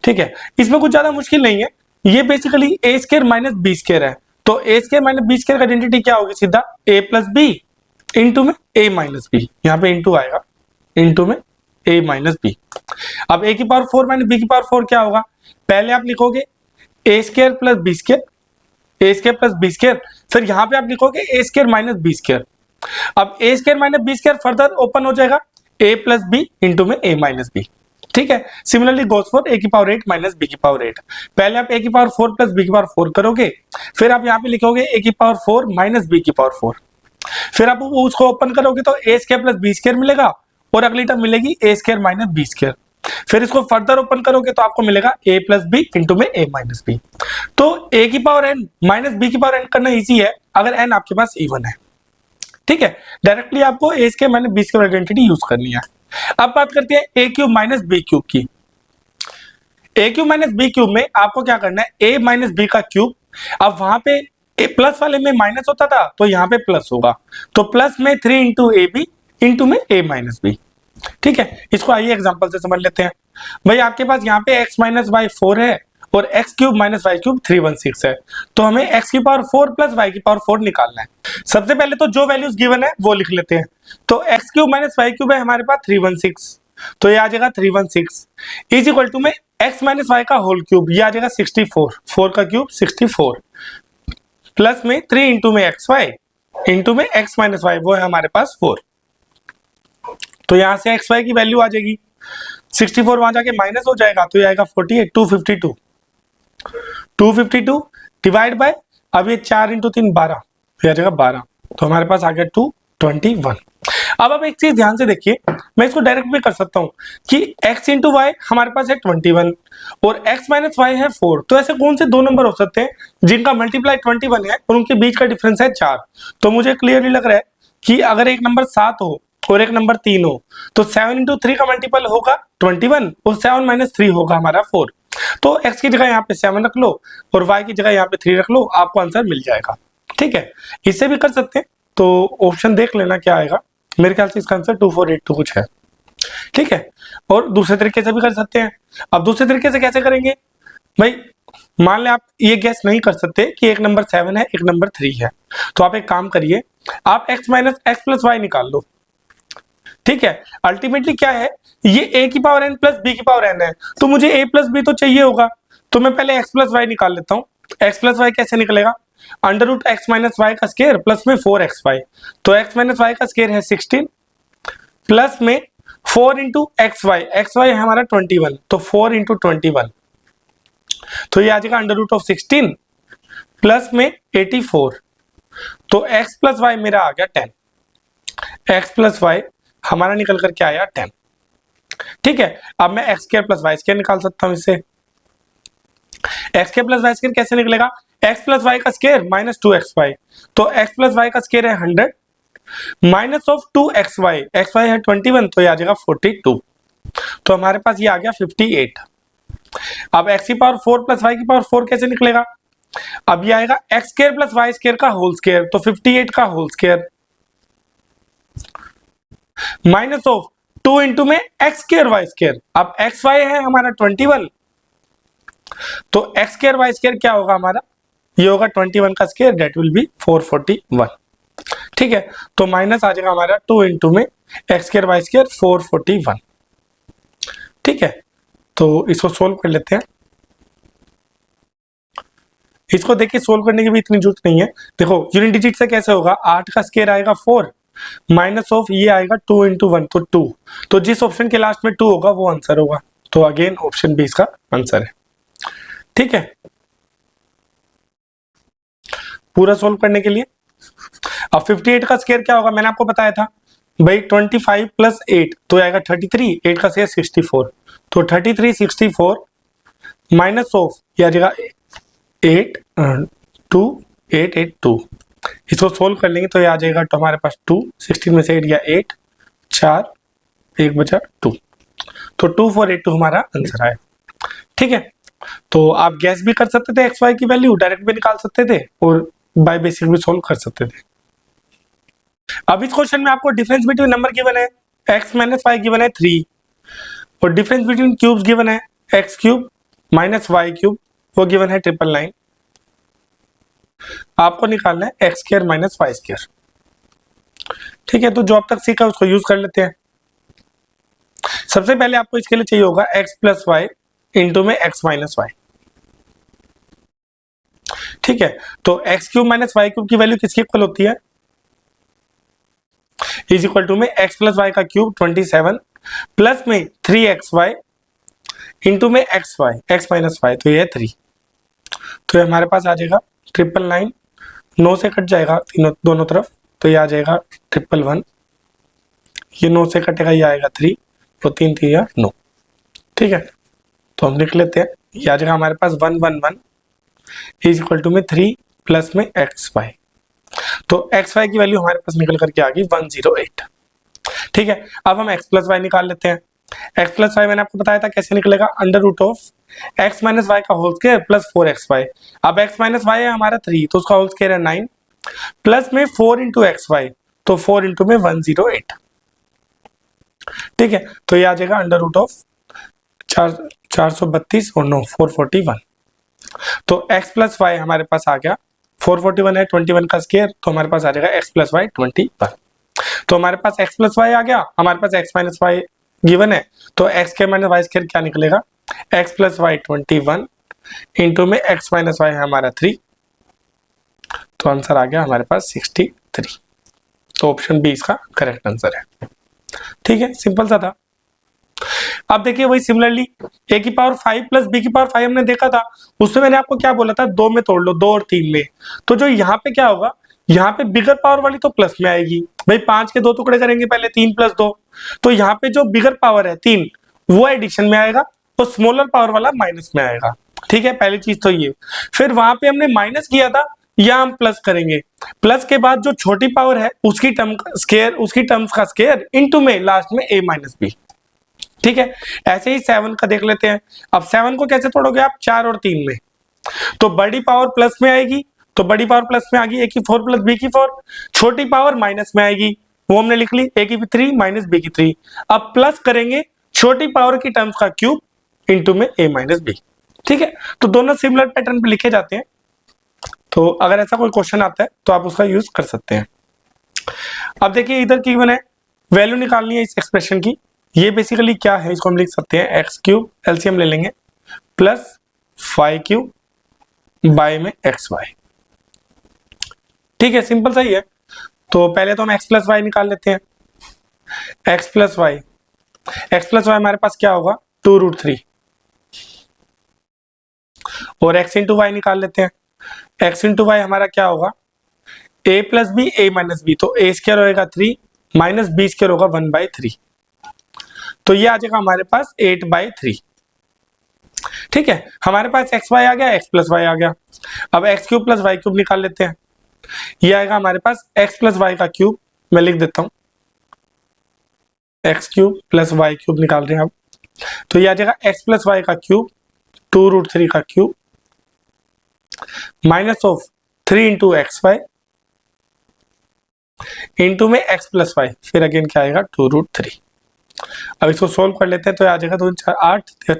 ठीक है, इसमें कुछ ज्यादा मुश्किल नहीं है, ये बेसिकली ए स्क्वायर माइनस बी स्क्वायर है। तो ए स्क्वायर माइनस बी स्क्वायर का आइडेंटिटी क्या होगी, सीधा ए प्लस बी इंटू में ए माइनस बी, यहाँ पे इंटू आएगा, इंटू में ए माइनस बी। अब ए की पावर 4 माइनस बी की पावर 4 क्या होगा, पहले आप लिखोगे A square plus B square, A square plus B square, फिर यहाँ पे आप लिखोगे A square minus B square. अब A square minus B square further open हो जाएगा ए प्लस बी इंटू में ए माइनस बी। ठीक है, सिमिलरली गोस फॉर ए की पावर 8 माइनस बी की पावर 8। पहले आप ए की पावर 4 प्लस बी की पावर 4 करोगे, फिर आप यहाँ पे लिखोगे ए की पावर 4 माइनस बी की पावर 4, फिर आप उसको ओपन करोगे तो ए स्क्वायर प्लस बी स्क्वायर मिलेगा और अगली टर्म मिलेगी ए स्क्वायर माइनस बी स्क्वायर। फिर इसको फर्दर ओपन करोगे तो आपको मिलेगा ए प्लस बी इंटू में ए माइनस बी। तो ए की पावर एन माइनस बी की पावर एन करना इजी है अगर एन आपके पास इवन है। ठीक है, डायरेक्टली आपको A square minus B square identity use करनी है। अब बात करते हैं A cube minus B cube की। A cube minus B cube में आपको क्या करना है, ए माइनस बी का क्यूब। अब वहां पे ए प्लस वाले में माइनस होता था तो यहाँ पे प्लस होगा, तो प्लस में 3 इंटू ए बी इंटू में ए माइनस बी। ठीक है, इसको आइए एग्जांपल से समझ लेते हैं। भाई आपके पास यहाँ पे x माइनस वाई 4 है और x cube minus y cube 316 है, तो हमें एक्स की पावर 4 प्लस वाई की पावर 4 निकालना है। सबसे पहले तो जो वैल्यूज गिवन है वो लिख लेते हैं। तो x cube minus y cube है हमारे पास 316, तो ये आ जाएगा 316 इज इक्वल टू में एक्स माइनस वाई का होल क्यूब, ये आ जाएगा 64, 4 का क्यूब 64 प्लस में 3 इंटू में एक्स वाई इंटू में एक्स माइनस वाई, वो है हमारे पास 4। तो यहां से एक्स वाई की वैल्यू आ जाएगी 64, वहां जाके माइनस हो जाएगा तो ये आएगा 48, 252 डिवाइड बाय, अब ये 4 इंटू 3 12, ये आ जाएगा 12, तो हमारे पास आ गया 221। अब आप एक चीज ध्यान से देखिए, मैं इसको डायरेक्ट भी कर सकता हूं कि x इंटू वाई हमारे पास है 21 और x माइनस वाई है 4, तो ऐसे कौन से दो नंबर हो सकते हैं जिनका मल्टीप्लाई 21 है और उनके बीच का डिफरेंस है 4। तो मुझे क्लियरली लग रहा है कि अगर एक नंबर 7 हो और एक नंबर 3 हो तो 7 इंटू 3 का मल्टीपल होगा 21 और 7 माइनस 3 होगा हमारा 4। तो x की जगह यहाँ पे 7 रख लो और y की जगह यहाँ पे 3 रख लो, आपको आंसर मिल जाएगा। ठीक है, इससे भी कर सकते हैं, तो ऑप्शन देख लेना क्या आएगा, मेरे ख्याल से इसका आंसर 2482 कुछ है। ठीक है, और दूसरे तरीके से भी कर सकते हैं। अब दूसरे तरीके से कैसे करेंगे भाई, मान लें आप ये गैस नहीं कर सकते कि एक नंबर 7 है एक नंबर 3 है, तो आप एक काम करिए, आप x minus x plus y निकाल लो। ठीक है, अल्टीमेटली क्या है, ये a की पावर n प्लस b की पावर n है, तो मुझे a प्लस b तो चाहिए होगा, तो मैं पहले x प्लस वाई निकाल लेता हूँ। x प्लस वाई कैसे निकलेगा, under root x minus y का स्क्वायर प्लस में 4xy, तो x माइनस वाई का स्क्वायर है 16 प्लस में 4 इंटू एक्स वाई है हमारा 21, तो 4 इंटू 21, तो ये आ जाएगा अंडर रूट ऑफ 16 प्लस में 84, तो x प्लस वाई मेरा आ गया 10, x प्लस वाई हमारा निकल कर क्या आया 10। ठीक है, अब मैं x square plus Y square निकाल सकता हूं इससे। X square plus Y square कैसे निकलेगा, एक्स प्लस वाई का स्क्वायर माइनस 2xy, तो एक्स प्लस वाई का स्क्वायर है 100 माइनस ऑफ 2xy, xy है 21, तो ये आ जाएगा 42, तो हमारे पास ये आ गया 58। अब x की पावर 4 प्लस वाई की पावर 4 कैसे निकलेगा, अब ये आएगा x square plus Y square का होल स्क्वायर, तो 58 का whole square minus of 2 into में एक्स स्क्वायर वाई स्क्वायर, अब एक्स वाई है हमारा 21, तो एक्स स्क्वायर वाई स्क्वायर क्या होगा हमारा, ये होगा 21 का स्क्वायर, दैट विल बी 441। ठीक है, तो माइनस आ जाएगा हमारा 2 इंटू में एक्स स्क्वायर वाई स्क्वायर 441। ठीक है, तो इसको सोल्व कर लेते हैं। इसको देखिए सोल्व करने की भी इतनी जरूरत नहीं है, देखो यूनिट डिजिट से कैसे होगा, 8 का स्क्वायर आएगा 4 माइनस ऑफ ये आएगा 2 इंटू 1, तो 2, तो जिस ऑप्शन के लास्ट में 2 होगा वो आंसर होगा, तो अगेन ऑप्शन बी इसका आंसर है। ठीक है, पूरा सोल्व करने के लिए अब 58 का स्क्वायर क्या होगा, मैंने आपको बताया था भाई 25 प्लस 8, तो आएगा 33, 8 का स्क्वायर 64, तो 33 64 माइनस ऑफ ये आ जाएगा 8 2 8 8 2, इसको सोल्व कर लेंगे तो ये आ जाएगा तो हमारे पास 2, 16 में से 8 गया 8, 4, 1 बचा 2, तो 2482 हमारा आंसर आया। ठीक है, तो आप गैस भी कर सकते थे एक्स वाई की वैल्यू, डायरेक्ट भी निकाल सकते थे और बाय बेसिक भी सोल्व कर सकते थे। अब इस क्वेश्चन में आपको डिफरेंस बिटवीन नंबर गिवन है x माइनस वाई गिवन है 3 और डिफरेंस बिटवीन क्यूब्स गिवन है x cube minus y cube, वो गिवन है 999। आपको निकालना है x square minus y square. ठीक है, तो जो अब तक सीखा उसको यूज कर लेते हैं। सबसे पहले आपको इसके लिए चाहिए होगा x प्लस वाई इंटू में x माइनस वाई। ठीक है, तो x cube minus y cube की वैल्यू किसकी इक्वल होती है, इज इक्वल टू में x प्लस वाई का क्यूब 27 प्लस में 3xy इंटू में xy x माइनस वाई, तो ये 3, तो ये हमारे पास आ जाएगा 999, 9 से कट जाएगा तीनों दोनों तरफ, तो ये आ जाएगा 111, ये 9 से कटेगा ये आएगा 3, तो 3 3 या 9। ठीक है, तो हम लिख लेते हैं, ये आ जाएगा हमारे पास 111 इज इक्वल टू में 3 प्लस में xy, तो xy की वैल्यू हमारे पास निकल करके आ गई 108। ठीक है, अब हम x प्लस वाई निकाल लेते हैं। x प्लस वाई मैंने आपको बताया था कैसे निकलेगा, under root of x minus y का होल स्क्वायर प्लस 4xy। अब x माइनस वाई है हमारा 3, तो उसका होल स्क्वायर है 9 प्लस में 4 इंटू xy, तो 4 इंटू में 108। ठीक है, तो ये आ जाएगा अंडर रूट ऑफ 432 और 9 441, तो x प्लस वाई हमारे पास आ गया 441 है 21 का स्क्वायर, तो हमारे पास आ जाएगा x प्लस वाई 21। तो हमारे पास x प्लस वाई आ गया, हमारे पास x माइनस वाई गिवन है, तो x के माइनस वाई स्क्वायर क्या निकलेगा, x प्लस वाई 21 इंटू में x माइनस वाई है हमारा 3, तो आंसर आ गया हमारे पास 63। तो ऑप्शन बी इसका करेक्ट आंसर है। ठीक है, सिंपल सा था। अब देखिए वही सिमिलरली a की पावर 5 प्लस b की पावर 5 हमने देखा था, उसमें मैंने आपको क्या बोला था, 2 में तोड़ लो, 2 और 3 में। तो जो यहाँ पे क्या होगा, यहाँ पे बिगर पावर वाली तो प्लस में आएगी, भाई 5 के 2 टुकड़े करेंगे पहले, 3 प्लस 2, तो यहाँ पे जो बिगर पावर है 3 वो एडिशन में आएगा और स्मॉलर पावर वाला माइनस में आएगा। ठीक है, पहली चीज तो ये। फिर वहां पे हमने माइनस किया था, या हम प्लस करेंगे, प्लस के बाद जो छोटी पावर है उसकी टर्म्स का स्क्वायर इनटू में लास्ट में a माइनस बी। ठीक है, ऐसे ही 7 का देख लेते हैं। अब 7 को कैसे तोड़ोगे आप, 4 और 3 में, तो बड़ी पावर प्लस में आएगी, तो बड़ी पावर प्लस में आ गई, a की 4 प्लस b की 4, छोटी पावर माइनस में आएगी, वो हमने लिख ली, a की 3 माइनस b की 3। अब प्लस करेंगे छोटी पावर की टर्म्स का क्यूब इंटू में a माइनस बी। ठीक है, तो दोनों सिमिलर पैटर्न पे लिखे जाते हैं, तो अगर ऐसा कोई क्वेश्चन आता है तो आप उसका यूज कर सकते हैं। अब देखिए इधर की गिवन है, वैल्यू निकालनी है इस एक्सप्रेशन की, ये बेसिकली क्या है, इसको हम लिख सकते हैं एक्स क्यूब, एलसीएम ले लेंगे, प्लस 5 क्यूब बाय में एक्स वाई। ठीक है, सिंपल सा ही है। तो पहले तो हम x प्लस वाई निकाल लेते हैं, x प्लस वाई हमारे पास क्या होगा 2√3, और x इंटू वाई निकाल लेते हैं, x इंटू वाई हमारा क्या होगा a plus b a minus b, तो a स्क्वायर होगा 3 माइनस b स्क्वायर होगा 1/3, तो ये आ जाएगा हमारे पास 8/3। ठीक है, हमारे पास एक्स वाई आ गया, एक्स प्लस वाई आ गया। अब x cube plus Y cube निकाल लेते हैं, ये आएगा हमारे पास एक्स प्लस वाई का क्यूब, मैं लिख देता हूं x cube plus Y cube निकाल रहे हैं अब, तो ये आ जाएगा एक्स प्लस वाई का क्यूब 2√3 का cube minus of 3 into x y into में एक्स प्लस वाई, फिर अगेन क्या आएगा 2√3। अब इसको सोल्व कर लेते हैं, तो आ जाएगा 2 4 8 या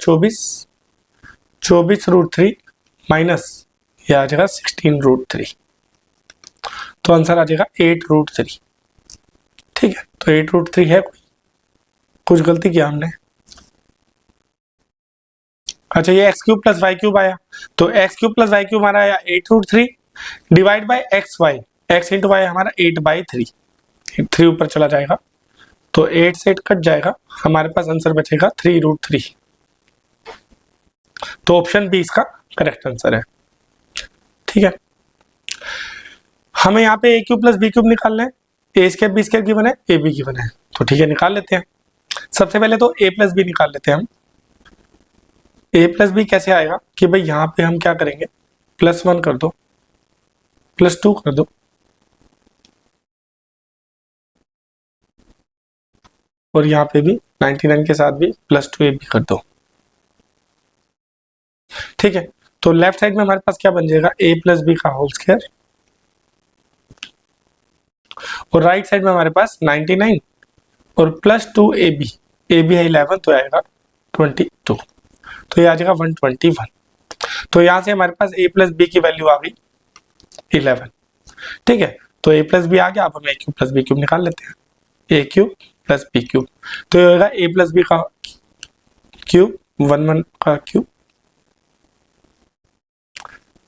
24√3 माइनस ये आ जाएगा 16√3, तो आंसर आ जाएगा 8√3। ठीक है, तो 8√3 है, कुछ गलती किया हमने। अच्छा, ये x cube plus Y cube आया, तो x cube plus Y cube हमारा आया 8√3 divide by x y, x into y हमारा 8/3, 3 ऊपर चला जाएगा, तो 8 से 8 कट जाएगा, हमारे पास आंसर बचेगा 3√3। तो ऑप्शन बी इसका करेक्ट आंसर है। ठीक है, हमें यहाँ पे a cube plus B cube निकालना है, a square b square given है, ए बी गिवन है, तो ठीक है निकाल लेते हैं। सबसे पहले तो a प्लस बी निकाल लेते हैं हम। a प्लस बी कैसे आएगा कि भाई यहाँ पे हम क्या करेंगे, +1 कर दो, +2 कर दो, और यहाँ पे भी 99 के साथ भी +2ab कर दो। ठीक है, तो लेफ्ट साइड में हमारे पास क्या बन जाएगा, a + b का होल स्क्वायर, और राइट साइड में हमारे पास 99 और +2ab, ab है 11 तो आएगा 22, तो ये आ जाएगा 121। तो यहाँ से हमारे पास a + b की वैल्यू आ गई 11। ठीक है, तो a + b आ गया, अब हम a³ + b³ निकाल लेते हैं, a³ + b³, तो ये होगा a + b का क्यूब 11 का cube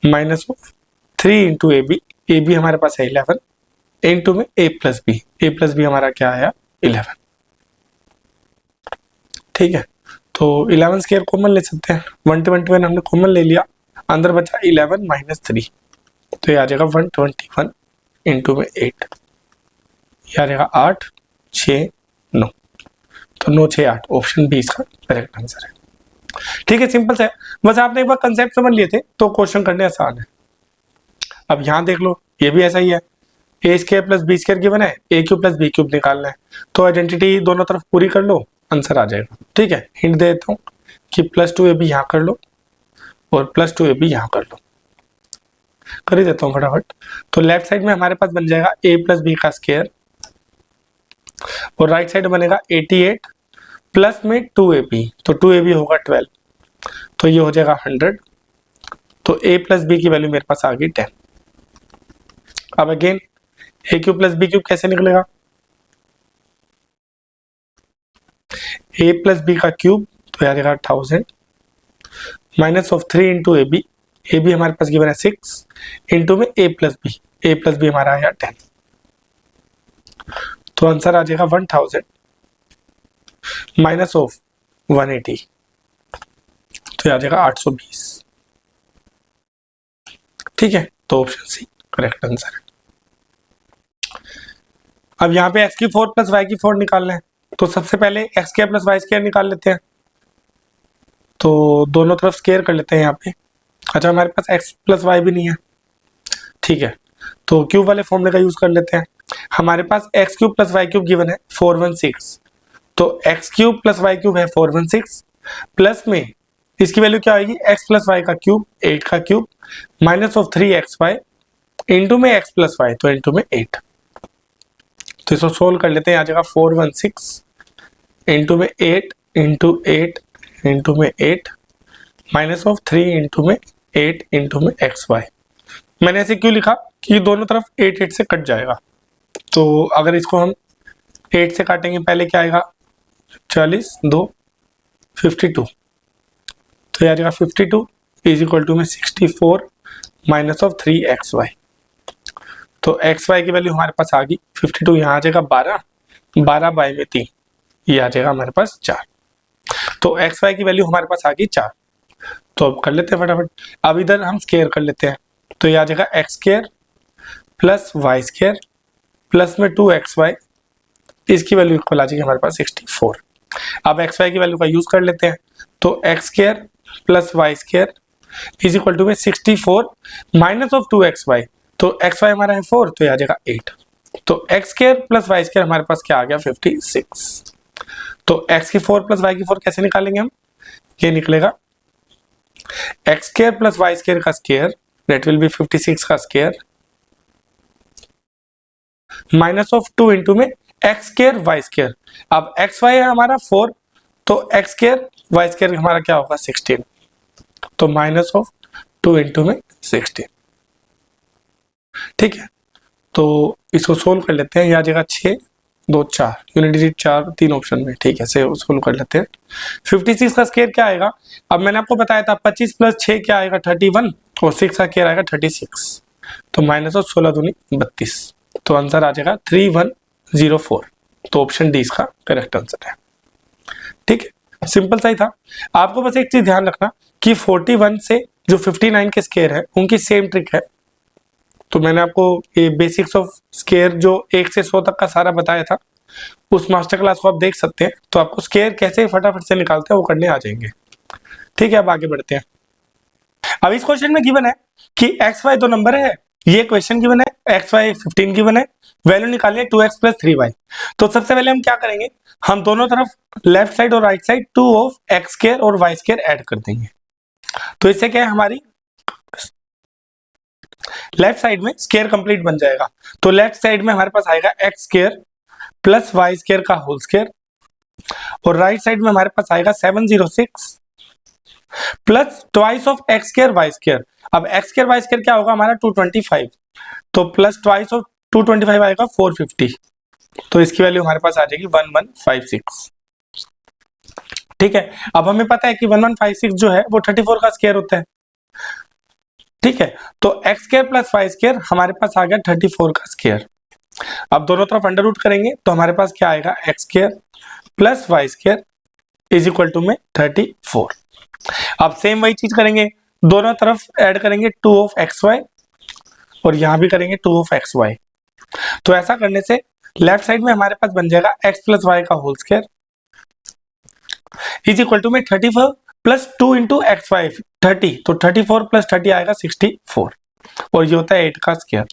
minus of 3 × ab, ab हमारे पास है 11 इंटू में a + b, a + b हमारा क्या आया 11। ठीक है, तो 11 स्क्वायर कॉमन ले सकते हैं, 121 हमने कॉमन ले लिया, अंदर बचा 11 - 3, तो ये आ जाएगा 121 इंटू में 8, ये आ जाएगा 8 6 9, तो 9 6 8, ऑप्शन बी इसका करेक्ट आंसर है। ठीक है, सिंपल सा है, बस आपने एक बार कंसेप्ट समझ लिए थे तो क्वेश्चन करने आसान है। अब यहाँ देख लो, ये भी ऐसा ही है, a² + b² गिवन है, a³ + b³ निकालना है, तो आइडेंटिटी दोनों तरफ पूरी कर लो, आंसर आ जाएगा। ठीक है, हिंट दे देता हूँ कि +2ab यहाँ कर लो और +2ab यहाँ कर लो, कर ही देता हूँ फटाफट। तो लेफ्ट साइड में हमारे पास बन जाएगा a + b का स्क्वायर, और राइट साइड बनेगा 88 प्लस में 2ab, तो 2ab होगा 12, तो ये हो जाएगा 100, तो a + b की वैल्यू मेरे पास आ गई 10। अब अगेन a³ + b³ कैसे निकलेगा, a + b का क्यूब, तो आ जाएगा 1000 माइनस ऑफ 3 × ab, ab हमारे पास गिवन है 6 इंटू में a + b, a + b हमारा आया 10, तो आंसर आ जाएगा 1000 माइनस ऑफ 180, तो आ जाएगा 820। ठीक है, तो ऑप्शन सी करेक्ट आंसर है। अब यहाँ पे x³ 4 + y³ निकालना है, तो सबसे पहले x² + y² निकाल लेते हैं, तो दोनों तरफ स्क्वायर कर लेते हैं यहाँ पे। अच्छा, हमारे पास x + y भी नहीं है, ठीक है, तो क्यूब वाले फॉर्मूले का यूज कर लेते हैं। हमारे पास x³ + y³ गिवन है 416, तो x³ + y³ है 416, प्लस में इसकी वैल्यू क्या आएगी, x + y का क्यूब 8 का cube minus of 3xy into में x + y, तो इंटू में 8, तो इसको सोल्व कर लेते हैं, आ जाएगा 416 इंटू में 8 इंटू 8 इंटू में 8 माइनस ऑफ 3 इंटू में 8 इंटू में xy। मैंने ऐसे क्यों लिखा कि दोनों तरफ 8 8 से कट जाएगा, तो अगर इसको हम 8 से काटेंगे, पहले क्या आएगा 40 2 52, तो ये आ जाएगा 52 = में 64 माइनस ऑफ 3xy, तो xy की वैल्यू हमारे पास आ गई 52, यहाँ आ जाएगा 12 12 बाई में 3, ये आ जाएगा हमारे पास 4, तो xy की वैल्यू हमारे पास आ गई 4। तो अब कर लेते हैं फटाफट, अब इधर हम स्क्वायर कर लेते हैं, तो ये आ जाएगा x² + y² प्लस में 2xy, इसकी वैल्यू इक्वल आ जाएगी हमारे पास 64। अब xy की वैल्यू का यूज कर लेते हैं, तो x² + y² = में 64 माइनस ऑफ 2xy, तो xy हमारा है 4, तो ये आ जाएगा 8, तो x² + y² हमारे पास क्या आ गया 56। तो x4 + y4 कैसे निकालेंगे हम, ये निकलेगा x² + y² का स्क्वायर, दैट विल बी 56 का स्क्वायर माइनस ऑफ 2 इंटू में x² y², अब xy है हमारा 4, तो x² y² हमारा क्या होगा 16, तो माइनस ऑफ 2 इंटू में 16। ठीक है, तो इसको सोल्व कर लेते हैं, ये आ जाएगा 6 2 4, यूनिट डिजिट 4 3 ऑप्शन में। ठीक है, से सोल्व कर लेते हैं। 56 का स्क्वायर क्या आएगा, अब मैंने आपको बताया था 25 + 6 क्या आएगा 31, और 6 का स्क्वायर आएगा 36, तो माइनस ऑफ 16 दूनी 32, तो आंसर आ जाएगा 3104, तो ऑप्शन डी इसका करेक्ट आंसर है। ठीक है, सिंपल सा ही था। आपको बस एक चीज ध्यान रखना कि 41 से जो 59 के स्क्वायर है उनकी सेम ट्रिक है, तो मैंने आपको ये बेसिक्स ऑफ स्क्वायर जो 1 से 100 तक का सारा बताया था, उस मास्टर क्लास को आप देख सकते हैं, तो आपको स्क्वायर कैसे फटाफट से निकालते हैं वो करने आ जाएंगे। ठीक है, अब आगे बढ़ते हैं। अब इस क्वेश्चन में गिवन है कि xy दो नंबर है ये क्वेश्चन गिवन है, एक्स वाई 15 गिवन है, वैल्यू निकालिए 2x प्लस 3y। तो सबसे पहले हम क्या करेंगे, हम दोनों तरफ लेफ्ट साइड और right side 2 of x square और वाई स्क्वायर ऐड कर देंगे। तो इससे क्या है, हमारी लेफ्ट साइड में स्क्वायर कंप्लीट बन जाएगा। तो लेफ्ट साइड में हमारे पास आएगा x square plus Y square का होल स्क्वायर, और राइट साइड में हमारे पास आएगा 706 plus twice of x square Y square. अब एक्स स्क्वायर वाई स्क्वायर क्या होगा हमारा 225, तो प्लस ट्वाइस ऑफ 225 आएगा 450, तो इसकी वैल्यू हमारे पास आ जाएगी 1156। ठीक है, अब हमें पता है कि 1156 जो है वो 34 का स्क्वायर होता है। ठीक है, तो x square plus Y square हमारे पास आ गया 34 का स्क्वायर। अब दोनों तरफ अंडर रूट करेंगे तो हमारे पास क्या आएगा, x square plus Y square is equal to में 34। अब सेम वही चीज करेंगे, दोनों तरफ ऐड करेंगे 2 ऑफ एक्स वाई और यहां भी करेंगे 2 ऑफ एक्स वाई। तो ऐसा करने से लेफ्ट साइड में हमारे पास बन जाएगा एक्स प्लस वाई का whole square is equal to में 34 प्लस 2 इंटू एक्स वाई 30, तो 34 प्लस 30 आएगा 64, और ये होता है 8 का स्क्वायर।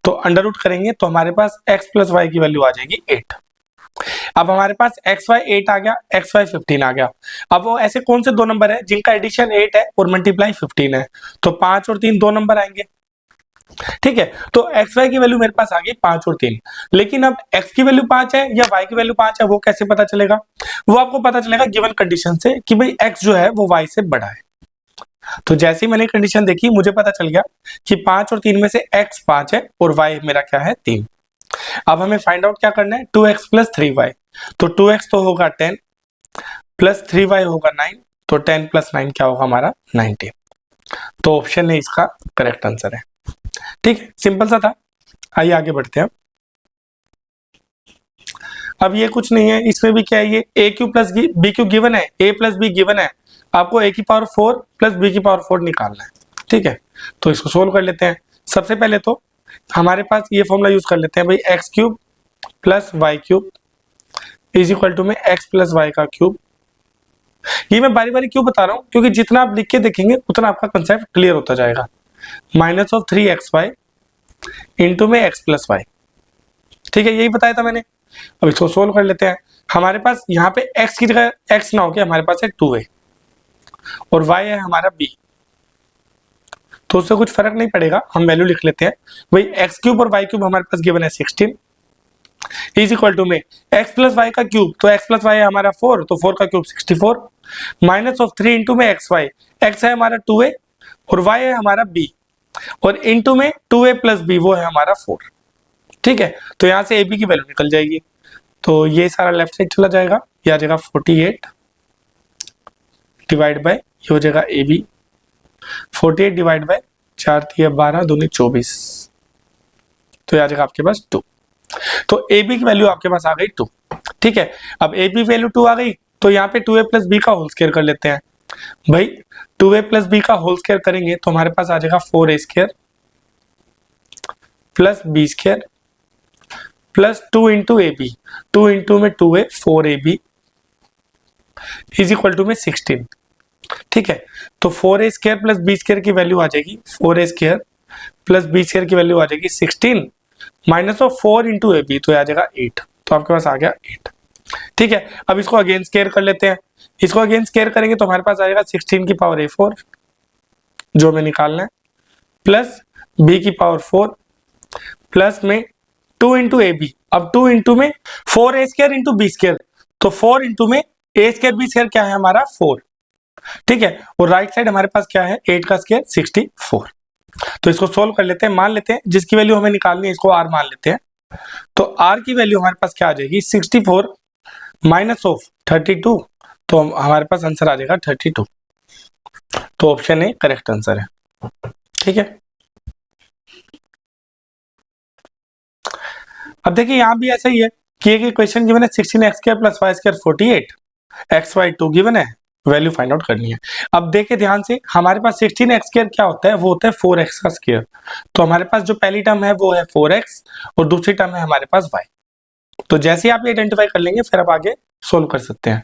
तो अंडर रूट करेंगे तो हमारे पास x प्लस वाई की वैल्यू आ जाएगी 8। अब हमारे पास एक्स वाई 8 आ गया, एक्स वाई 15 आ गया। अब वो ऐसे कौन से दो नंबर है जिनका एडिशन 8 है और मल्टीप्लाई 15 है, तो 5 और 3 दो नंबर आएंगे। ठीक है, तो एक्स वाई की वैल्यू मेरे पास आ गई 5 और 3, लेकिन अब x की वैल्यू 5 है या y की वैल्यू 5 है वो कैसे पता चलेगा, वो आपको पता चलेगा गिवन कंडीशन से कि भाई x जो है वो y से बड़ा है। तो जैसे ही मैंने कंडीशन देखी मुझे पता चल गया कि 5 और 3 में से x 5 है और y मेरा क्या है 3। अब हमें फाइंड आउट क्या करना है, 2x प्लस 3y, तो 2x तो होगा 10 प्लस 3y होगा 9, तो 10 प्लस 9 क्या होगा हमारा 19। तो ऑप्शन है इसका करेक्ट आंसर है। ठीक है, सिंपल सा था। आइए आगे बढ़ते हैं। अब ये कुछ नहीं है, इसमें भी क्या है, ये A cube plus B cube given है, ए प्लस बी गिवन है, आपको ए की पावर 4 प्लस बी की पावर 4 निकालना है। ठीक है, तो इसको सोल्व कर लेते हैं। सबसे पहले तो हमारे पास ये फॉर्मूला यूज कर लेते हैं भाई, x cube plus Y cube is equal to में एक्स प्लस वाई का क्यूब। ये मैं बारी बारी क्यों बता रहा हूँ, क्योंकि जितना आप लिख के देखेंगे उतना आपका कंसेप्ट क्लियर होता जाएगा। माइनस ऑफ 3xy इंटू में x प्लस वाई। ठीक है, यही बताया था मैंने। अब इसको सोल्व कर लेते हैं। हमारे पास यहाँ पे x की जगह x ना होके हमारे पास है 2a और y है हमारा b, तो उससे कुछ फर्क नहीं पड़ेगा, हम वैल्यू लिख लेते हैं। वही एक्स क्यूब और वाई क्यूब हमारे पास गिवन है 16 इज इक्वल टू में x प्लस वाई का क्यूब, तो x प्लस वाई है हमारा 4, तो 4 का क्यूब 64 माइनस ऑफ 3 इंटू में एक्स वाई, एक्स है हमारा 2a और y है हमारा b, और इंटू में 2a प्लस बी वो है हमारा 4। ठीक है, तो यहां से ab की वैल्यू निकल जाएगी, तो ये सारा लेफ्ट साइड चला जाएगा, ये आ जाएगा 48 डिवाइड बाय ये हो जाएगा ab, 48 डिवाइड बाय 4 3 12 दूनी 24, तो ये आ जाएगा आपके पास 2। तो ab की वैल्यू आपके पास आ गई 2। ठीक है, अब ab वैल्यू 2 आ गई, तो यहाँ पे 2a प्लस बी का होल स्क्वायर कर लेते हैं। भाई 2a प्लस बी का होल स्क्वायर करेंगे तो हमारे पास आ जाएगा 4a square plus B square plus 2 into ए बी, 2 इंटू में 2a 4ab is equal to में 16। ठीक है, तो 4a square plus B square की वैल्यू आ जाएगी 4a square plus B square की वैल्यू आ जाएगी 16 minus of 4 into A b, तो आ जाएगा 8, तो आपके पास आ गया 8। ठीक है, अब इसको अगेन स्क्वायर कर लेते हैं। इसको अगेन स्क्वायर करेंगे तो हमारे पास आ जाएगा 16 की पावर a4 जो हमें निकालना है, प्लस b की पावर 4 प्लस में 2 इंटू ए बी। अब 2 इंटू में 4a square into B square, तो 4 इंटू में a स्क्वायर बी स्क्वायर क्या है हमारा 4। ठीक है, और राइट साइड हमारे पास क्या है 8 का स्क्वायर 64। तो इसको सोल्व कर लेते हैं, मान लेते हैं जिसकी वैल्यू हमें निकालनी है इसको r मान लेते हैं। तो r की वैल्यू हमारे पास क्या आ जाएगी 64 माइनस ऑफ 32, तो हमारे पास आंसर आ जाएगा 32। तो ऑप्शन ए करेक्ट आंसर है। ठीक है, अब देखिए यहां भी ऐसा ही है कि एक क्वेश्चन गिवन है 16x square plus Y square 48, x y 2 given है, वैल्यू फाइंड आउट करनी है। अब देखिए ध्यान से, हमारे पास 16x स्क्वायर क्या होता है, वो होता है 4x का स्क्वायर। तो हमारे पास जो पहली टर्म है वो है 4x और दूसरी टर्म है हमारे पास y। तो जैसे ही आप ये आइडेंटिफाई कर लेंगे फिर आप आगे सोल्व कर सकते हैं।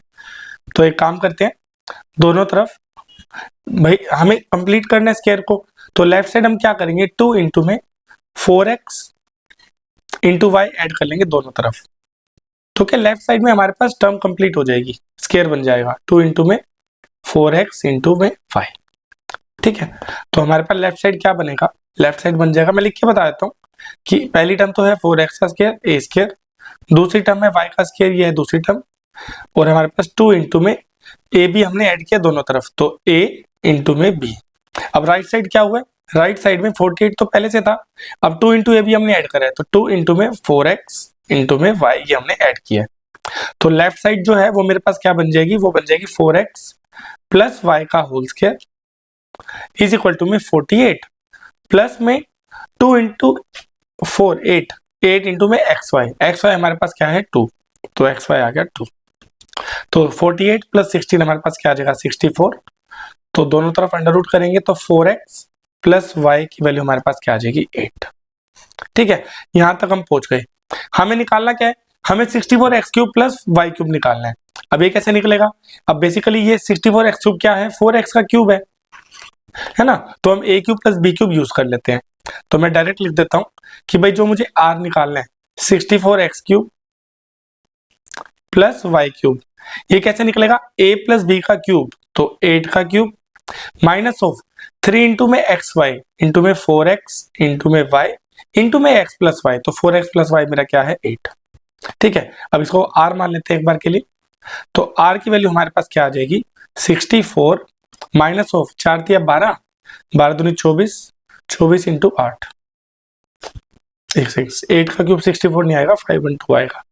तो एक काम करते हैं, दोनों तरफ भाई हमें कंप्लीट करना है स्क्वायर को, तो लेफ्ट साइड हम क्या करेंगे 2 इंटू में 4x इंटू वाई ऐड कर लेंगे दोनों तरफ, तो क्या लेफ्ट साइड में हमारे पास टर्म कंप्लीट हो जाएगी, स्क्वायर बन जाएगा 2 इंटू में 4x इंटू में y। ठीक है, तो हमारे पास लेफ्ट साइड क्या बनेगा, लेफ्ट साइड बन जाएगा, मैं लिख के बता देता हूँ कि पहली टर्म तो है 4x का स्क्वायर a स्क्वायर, दूसरी टर्म है y का स्क्वायर, ये है दूसरी टर्म, और हमारे पास 2 इंटू में a भी हमने ऐड किया दोनों तरफ, तो a इंटू में b। अब राइट साइड क्या हुआ है, राइट साइड में 48 तो पहले से था, अब 2 इंटू ए भी हमने ऐड करा है, तो 2 इंटू में 4x इंटू में y ये हमने ऐड किया है। तो लेफ्ट साइड जो है वो मेरे पास क्या बन जाएगी, वो बन जाएगी 4x प्लस y का whole square is equal to में 48 प्लस में 2 इंटू 4 8 इंटू में xy हमारे पास क्या है 2, तो xy आ गया 2, तो 48 प्लस 16 हमारे पास क्या आ जाएगा 64, तो दोनों तरफ अंडर रूट करेंगे तो 4x प्लस y की वैल्यू हमारे पास क्या आ जाएगी 8। ठीक है, यहां तक हम पहुंच गए। हमें निकालना क्या है, हमें 64x cube plus y cube निकालना है। अब ये कैसे निकलेगा, अब बेसिकली ये 64x क्यूब क्या है, 4x का क्यूब है ना, तो हम a cube plus b cube use कर लेते हैं। तो मैं डायरेक्ट लिख देता हूं कि भाई जो मुझे r निकालना है 64x cube plus y cube, ये कैसे निकलेगा, a प्लस b का क्यूब तो 8 का क्यूब माइनस ऑफ 3 इंटू में xy इंटू में 4x इंटू में y इंटू में x प्लस वाई, तो 4x प्लस वाई मेरा क्या है 8। ठीक है, अब इसको r मान लेते हैं एक बार के लिए, तो r की वैल्यू हमारे पास क्या आ जाएगी 64 माइनस ऑफ 4 दिया 12, 12 दूनी 24, 24 इंटू 8, 8 का क्यूब 64 नहीं आएगा, 5 इंटू आएगा,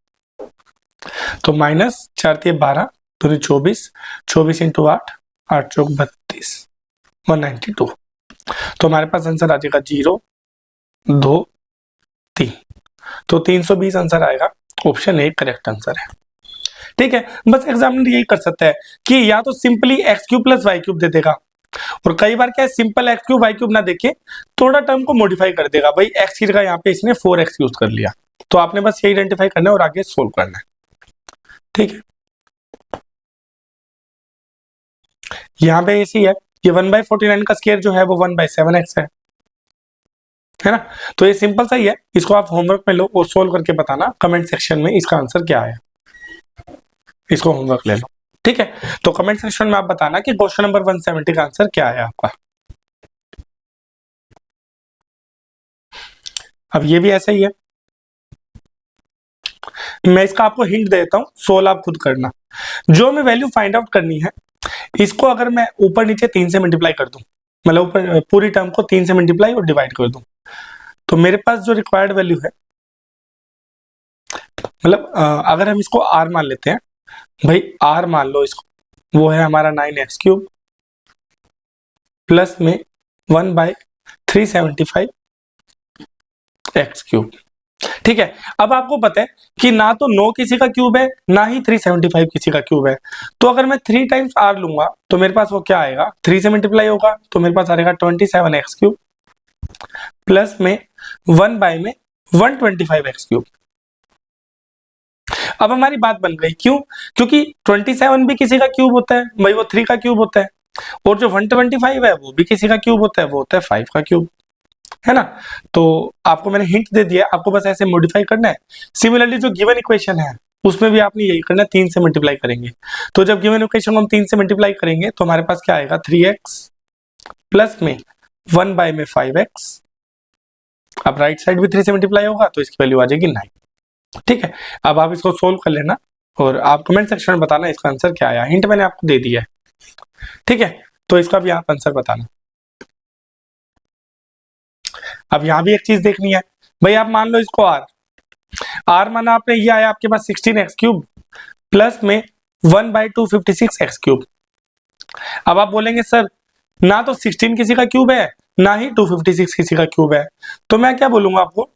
तो माइनस 4 दिया 12 दूनी 24, 24 इंटू 8, 8 चौक 32, 192, तो हमारे पास आंसर आ जाएगा 0 2 3, तो 320 आंसर आएगा, ऑप्शन ए करेक्ट आंसर है। ठीक है, बस एग्जामिनर यही कर सकता है कि या तो simply X cube plus Y cube दे देगा, और कई बार क्या है simple X cube Y cube ना देके थोड़ा टर्म को मॉडिफाई कर देगा, भाई एक्स की जगह यहाँ पे इसने 4x यूज कर लिया, तो आपने बस ये आइडेंटिफाई करना है और आगे सोल्व करना है। ठीक है, यहाँ पे ऐसी है कि 1/49 का स्क्वायर जो है वो 1/7x है ना, तो ये सिंपल सा ही है, इसको आप होमवर्क में लो और सोल्व करके बताना कमेंट सेक्शन में इसका आंसर क्या है, इसको होमवर्क ले लो। ठीक है, तो कमेंट सेक्शन में आप बताना कि क्वेश्चन नंबर 170 का आंसर क्या है आपका। अब ये भी ऐसा ही है, मैं इसका आपको हिंट देता हूं, सोल्व आप खुद करना। जो मैं वैल्यू फाइंड आउट करनी है, इसको अगर मैं ऊपर नीचे 3 से मल्टीप्लाई कर दूं, मतलब ऊपर पूरी टर्म को 3 से मल्टीप्लाई और डिवाइड कर दूं, तो मेरे पास जो रिक्वायर्ड वैल्यू है, मतलब अगर हम इसको r मान लेते हैं, भाई r मान लो इसको, वो है हमारा 9x क्यूब प्लस में 1/375 x क्यूब। ठीक है, अब आपको पता है कि ना तो 9 किसी का क्यूब है ना ही 375 किसी का क्यूब है, तो अगर मैं 3 टाइम्स r लूंगा तो मेरे पास वो क्या आएगा, 3 से मल्टीप्लाई होगा तो मेरे पास आएगा 27x क्यूब प्लस में 1 बाय में 125x क्यूब। अब हमारी बात बन गई, क्यों, क्योंकि 27 भी किसी का क्यूब होता है, भाई वो 3 का क्यूब होता है, और जो 125 है वो भी किसी का क्यूब होता है, वो होता है 5 का क्यूब, है ना। तो आपको मैंने हिंट दे दिया, आपको बस ऐसे मॉडिफाई करना है। सिमिलरली जो गिवन इक्वेशन है उसमें भी आपने यही करना है, 3 से मल्टीप्लाई करेंगे, तो जब गिवन इक्वेशन को हम 3 से मल्टीप्लाई करेंगे तो हमारे पास क्या आएगा 3x प्लस में 1 बाय में 5x, अब राइट साइड भी 3 से मल्टीप्लाई होगा तो इसकी वैल्यू आ जाएगी 9। ठीक है, अब आप इसको सोल्व कर लेना और आप कमेंट सेक्शन में बताना इसका आंसर क्या आया, हिंट मैंने आपको दे दिया है। ठीक है, तो इसका भी आप आंसर बताना। अब यहां भी एक चीज देखनी है, भाई आप मान लो इसको r माना आपने, ये आया आपके पास 16x क्यूब प्लस में 1/256x क्यूब। अब आप बोलेंगे सर ना तो 16 किसी का क्यूब है ना ही 256 किसी का क्यूब है, तो मैं क्या बोलूंगा आपको,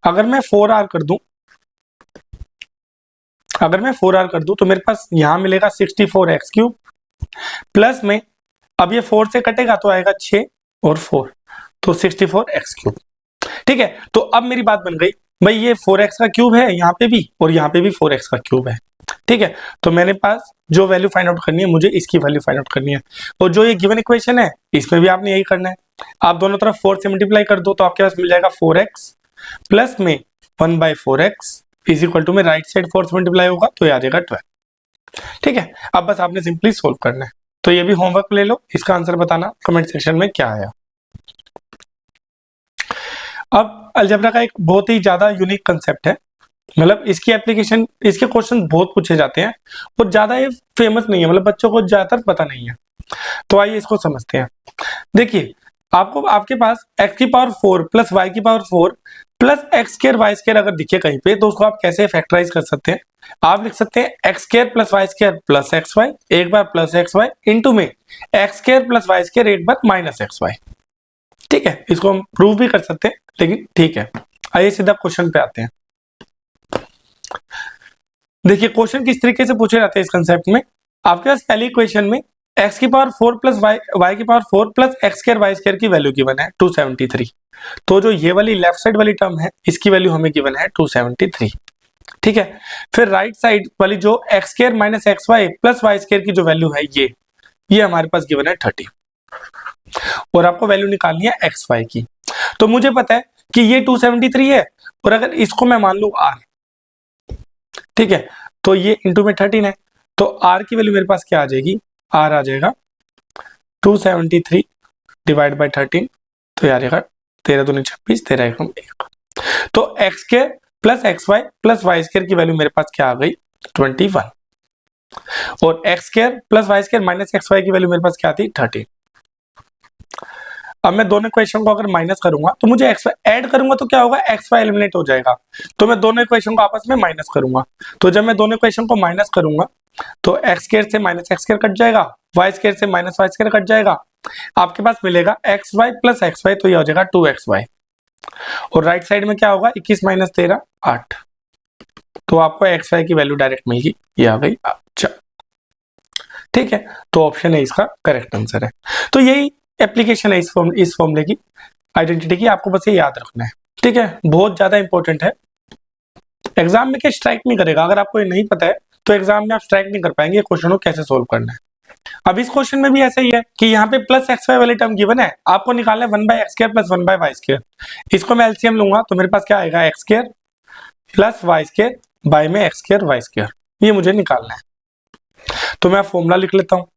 अगर मैं 4r कर दूं, अगर मैं 4r कर दूं तो मेरे पास यहां मिलेगा 64x क्यूब प्लस में, अब ये 4 से कटेगा तो आएगा 6 और 4, तो 64x क्यूब। ठीक है, तो अब मेरी बात बन गई, भाई ये 4x का क्यूब है यहाँ पे भी और यहाँ पे भी 4x का क्यूब है। ठीक है, तो मेरे पास जो वैल्यू फाइंड आउट करनी है, मुझे इसकी वैल्यू फाइंड आउट करनी है, और जो ये गिवन इक्वेशन है इसमें भी आपने यही करना है, आप दोनों तरफ 4 से मल्टीप्लाई कर दो तो आपके पास मिल जाएगा 4x प्लस में 1/4x इज इक्वल टू में राइट साइड 4 से मल्टीप्लाई होगा तो ये आ जाएगा 12। ठीक है, अब बस आपने सिंपली सोल्व करना है। तो ये भी होमवर्क ले लो, इसका आंसर बताना कमेंट सेक्शन में क्या आया। अब अलजेब्रा का एक बहुत ही ज्यादा यूनिक कंसेप्ट है, मतलब इसकी एप्लीकेशन, इसके क्वेश्चन बहुत पूछे जाते हैं और ज्यादा ये फेमस नहीं है, मतलब बच्चों को ज्यादातर पता नहीं है। तो आइए इसको समझते हैं। देखिए, आपको आपके पास x की पावर 4 प्लस y की power 4 plus x square Y square अगर दिखे कहीं पे तो उसको आप कैसे फैक्टराइज कर सकते हैं? आप लिख सकते हैं x square plus Y square plus x y, एक बार प्लस एक्स वाई इंटू में x square plus Y square एक बार माइनस एक्स वाई। ठीक है, इसको हम प्रूव भी कर सकते हैं, लेकिन ठीक है, आइए सीधा क्वेश्चन पे आते हैं। देखिए क्वेश्चन किस तरीके से पूछे जाते हैं इस कंसेप्ट में। आपके पास पहली इक्वेशन में x की पावर 4 प्लस y की power 4 plus x square Y square की वैल्यू गिवन है 273। तो जो ये वाली लेफ्ट साइड वाली टर्म है इसकी वैल्यू हमें गिवन है 273। ठीक है, फिर राइट साइड वाली जो x square minus x y plus Y square की जो वैल्यू है ये हमारे पास गिवन है 30 और आपको वैल्यू निकालनी है एक्स वाई की। तो मुझे पता है कि ये 273 है और अगर इसको मैं मान लूं r, ठीक है, तो ये इंटू में 13 है, तो r की वैल्यू मेरे पास क्या आ जाएगी? r आ जाएगा 273 डिवाइड बाय 13, तो आ जाएगा 13 दूनी 26, 13 एकम 1। तो x square plus x y plus Y square की वैल्यू मेरे पास क्या आ गई? 21 और x square plus Y square minus x y की वैल्यू मेरे पास क्या आती? 13। अब मैं दोनों इक्वेशन को अगर माइनस करूंगा तो मुझे एक्स वाई ऐड करूंगा तो क्या होगा? एक्स वाई एलिमिनेट हो जाएगा, तो मैं दोनों इक्वेशन को आपस में माइनस करूंगा। तो जब मैं दोनों इक्वेशन को माइनस करूंगा तो एक्स स्क्वायर से माइनस एक्स स्क्वायर कट जाएगा, वाई स्क्वायर से माइनस वाई स्क्वायर कट जाएगा, आपके पास मिलेगा x y plus x y, तो ये हो जाएगा 2xy और राइट साइड में क्या होगा? 21 माइनस 13 8, तो आपको एक्स वाई की वैल्यू डायरेक्ट मिलेगी, ये आ गई। अच्छा ठीक है, तो ऑप्शन है इसका करेक्ट आंसर है। तो यही एप्लीकेशन है इस फॉर्मूले की, आइडेंटिटी की, आपको बस ये याद रखना है। ठीक है, बहुत ज्यादा इंपॉर्टेंट है, एग्जाम में क्या स्ट्राइक नहीं करेगा। अगर आपको ये नहीं पता है तो एग्जाम में आप स्ट्राइक नहीं कर पाएंगे क्वेश्चन को कैसे सोल्व करना है। अब इस क्वेश्चन में भी ऐसा ही है कि यहाँ पे प्लस एक्स वाई वाली टर्म गिवन है, आपको निकालना है 1/x square plus 1/y square. इसको मैं एलसीएम लूंगा तो मेरे पास क्या आएगा? X square plus Y square by में एक्स स्क्वायर वाई स्क्वायर, ये मुझे निकालना है। तो मैं फॉर्मूला लिख लेता हूँ।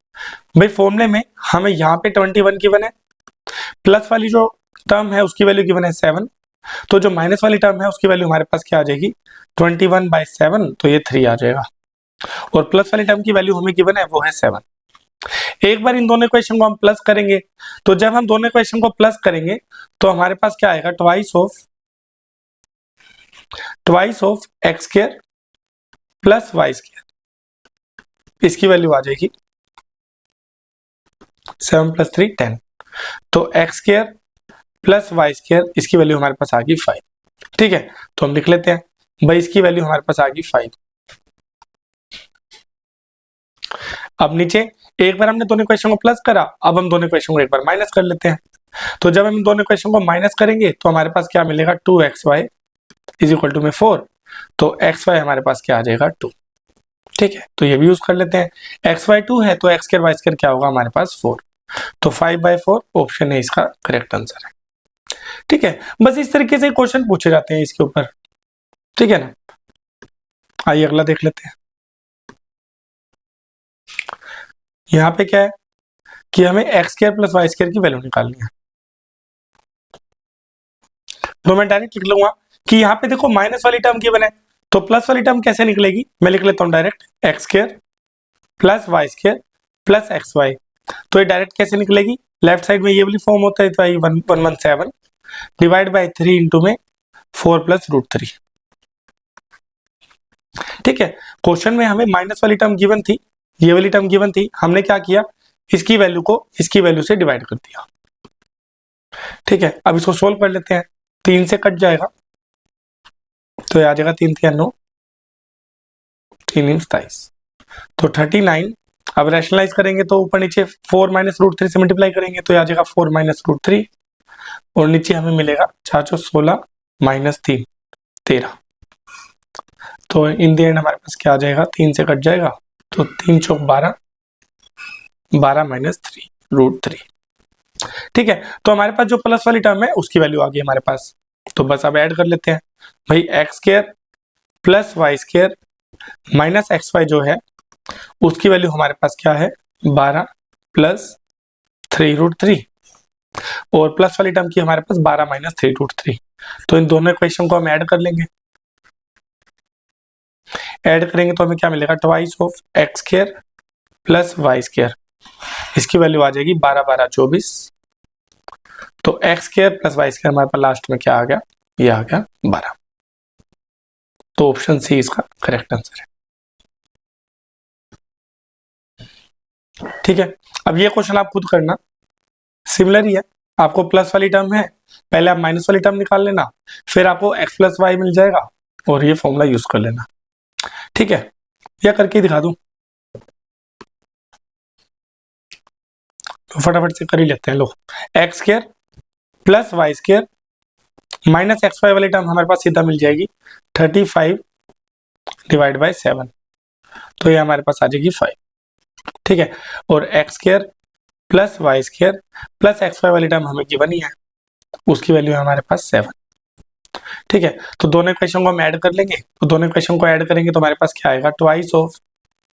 भाई फॉर्मूले में हमें यहाँ पे 21 गिवन है, प्लस वाली जो टर्म है उसकी वैल्यू गिवन है 7, तो जो माइनस वाली टर्म है उसकी वैल्यू हमारे पास क्या आ जाएगी? 21/7, तो ये 3 आ जाएगा और प्लस वाली टर्म की वैल्यू हमें गिवन है वो है 7। एक बार इन दोनों इक्वेशन को हम प्लस करेंगे, तो जब हम दोनों इक्वेशन को प्लस करेंगे तो हमारे पास क्या आएगा? Twice of x square plus Y square, इसकी वैल्यू आ जाएगी 7 + 3 10, तो x square plus Y square इसकी वैल्यू हमारे पास आ गई 5। ठीक है, तो हम लिख लेते हैं भाई इसकी वैल्यू हमारे पास आ गई 5। अब नीचे एक बार हमने दोनों इक्वेशन को प्लस करा, अब हम दोनों इक्वेशन को एक बार माइनस कर लेते हैं। तो जब हम दोनों इक्वेशन को माइनस करेंगे तो हमारे पास क्या मिलेगा? 2xy इज इक्वल टू में 4, तो xy हमारे पास क्या आ जाएगा? 2। ठीक है, तो ये भी यूज कर लेते हैं। xy 2 है तो x स्क्वायर वाई स्क्वायर क्या होगा हमारे पास? 4, तो 5/4 ऑप्शन है इसका करेक्ट आंसर है। ठीक है, बस इस तरीके से क्वेश्चन पूछे जाते हैं इसके ऊपर। ठीक है ना, आइए अगला देख लेते हैं। यहाँ पे क्या है कि हमें x square plus Y square की वैल्यू निकालनी है, तो मैं डायरेक्ट लिख लूंगा कि यहाँ पे देखो माइनस वाली टर्म गिवन है, तो प्लस वाली टर्म कैसे निकलेगी? मैं लिख लेता हूँ direct x square plus Y square plus x y, तो ये डायरेक्ट कैसे निकलेगी? लेफ्ट साइड में ये वाली फॉर्म होता है, तो आई 117 डिवाइड बाय 3 इंटू में 4 + √3। ठीक है, क्वेश्चन में हमें माइनस वाली टर्म गिवन थी, ये वाली टर्म गिवन थी, हमने क्या किया? इसकी वैल्यू को इसकी वैल्यू से डिवाइड कर दिया। ठीक है, अब इसको सोल्व कर लेते हैं। 3 से कट जाएगा तो आ जाएगा 3 × 3 = 9, 3 × 27, तो 39। अब रैशनलाइज करेंगे तो ऊपर नीचे 4 - √3 से मल्टीप्लाई करेंगे तो आ जाएगा 4 - √3 और नीचे हमें मिलेगा 4 × 16 - 3 13, तो इन द एंड हमारे पास क्या आ जाएगा? 3 से कट जाएगा तो 3 × 4 = 12, 12 - 3 √3। ठीक है, तो हमारे पास जो प्लस वाली टर्म है उसकी वैल्यू आ गई हमारे पास, तो बस अब ऐड कर लेते हैं भाई, x square plus Y square minus x y जो है उसकी वैल्यू हमारे पास क्या है 12 प्लस 3√3 और प्लस वाली टर्म की हमारे पास 12 माइनस 3√3। तो इन दोनों इक्वेशन को हम ऐड कर लेंगे, ऐड करेंगे तो हमें क्या मिलेगा twice of x square plus Y square, इसकी वैल्यू आ जाएगी 12 12 24। तो x square plus Y square हमारे पास लास्ट में क्या आ गया, ये आ गया 12। तो ऑप्शन सी इसका करेक्ट आंसर है। ठीक है, अब ये क्वेश्चन आप खुद करना, सिमिलर ही है, आपको प्लस वाली टर्म है, पहले आप माइनस वाली टर्म निकाल लेना, फिर आपको एक्स प्लस वाई मिल जाएगा और ये फॉर्मूला यूज कर लेना। ठीक है, यह करके दिखा दूं तो फटाफट से कर ही लेते हैं। लो, X square plus Y square minus x Y वाली टर्म हमारे पास सीधा मिल जाएगी 35 डिवाइड बाई 7, तो ये हमारे पास आ जाएगी 5। ठीक है, और x square plus Y square plus x Y वाली टर्म हमें गिवन ही है, उसकी वैल्यू है हमारे पास 7। ठीक है, तो दोनों इक्वेशन को हम ऐड कर लेंगे, तो दोनों इक्वेशन को ऐड करेंगे तो हमारे पास क्या आएगा twice of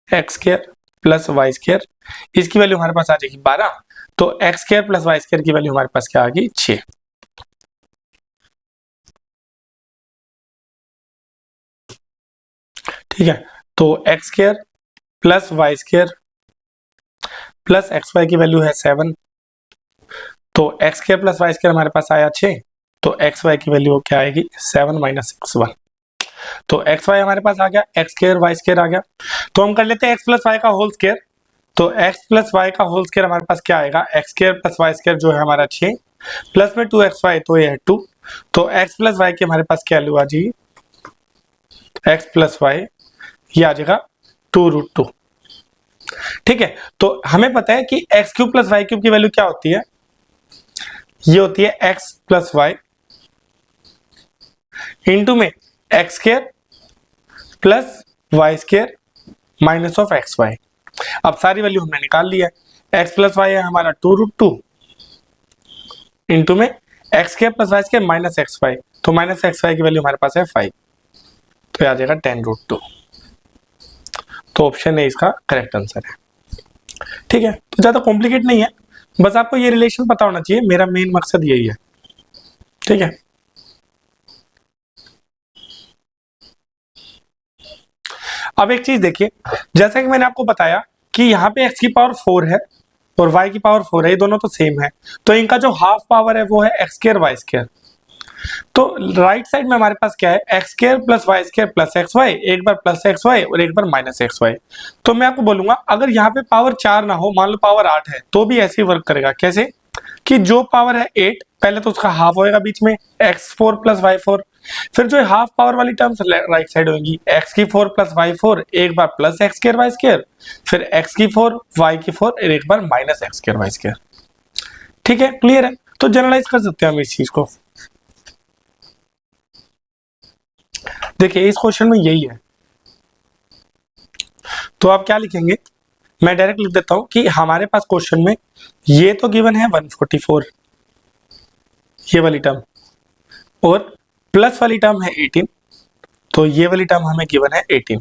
x square plus Y square, इसकी वैल्यू हमारे पास आ जाएगी 12, तो x square plus Y square की वैल्यू हमारे पास क्या आ गई 6। ठीक है, तो x square plus Y square plus x y की वैल्यू है 7, तो x square plus Y square हमारे पास आया 6, तो एक्स वाई की वैल्यू क्या आएगी 7 माइनस 6 1, तो एक्स वाई हमारे पास आ गया, एक्स स्क्वायर वाई स्क्वायर आ गया, तो हम कर लेते हैं एक्स प्लस वाई का होल स्क्वायर, तो एक्स प्लस वाई का होल स्क्वायर हमारे पास क्या आएगा x square plus Y square जो है हमारा 6 प्लस में 2xy तो ये है 2, तो x प्लस वाई की हमारे पास क्या वैल्यू आ जाएगी x प्लस वाई, ये आ जाएगा 2√2। ठीक है, तो हमें पता है कि x cube plus Y cube की वैल्यू क्या होती है, ये होती है एक्स प्लस वाई इंटू में x square plus Y square minus of x Y. अब सारी वैल्यू हमने निकाल लिया है, एक्स प्लस वाई है हमारा 2√2 इंटू में x square plus Y square minus x y, तो माइनस एक्स वाई की वैल्यू हमारे पास है 5, तो आ जाएगा 10√2। तो ऑप्शन ए इसका करेक्ट आंसर है। ठीक है, तो ज्यादा कॉम्प्लिकेट नहीं है, बस आपको ये रिलेशन पता होना चाहिए, मेरा मेन मकसद यही है। ठीक है, अब एक चीज देखिए, जैसा कि मैंने आपको बताया कि यहाँ पे x की पावर 4 है और y की पावर 4 है, ये दोनों तो सेम है, तो इनका जो हाफ पावर है वो है एक्स स्क्वायर वाई स्क्वायर। तो राइट साइड में हमारे पास क्या है x square plus Y square plus x y, एक बार प्लस एक्स वाई और एक बार माइनस एक्स वाई। तो मैं आपको बोलूंगा अगर यहाँ पे पावर 4 ना हो, मान लो पावर 8 है, तो भी ऐसे ही वर्क करेगा। कैसे कि जो पावर है 8 पहले तो उसका हाफ होएगा बीच में x4 प्लस y4, फिर जो हाफ पावर वाली टर्म्स राइट साइड होंगी x की 4 प्लस y4, एक बार plus x square Y square, फिर x की 4 y की 4 और एक बार minus x square Y square. ठीक है, क्लियर है, तो जनरलाइज कर सकते हैं हम इस चीज को। देखिए इस क्वेश्चन में यही है, तो आप क्या लिखेंगे, मैं डायरेक्ट लिख देता हूं कि हमारे पास क्वेश्चन में ये तो गिवन है 144 ये वाली टर्म और प्लस वाली टर्म है 18, तो ये वाली टर्म हमें गिवन है 18,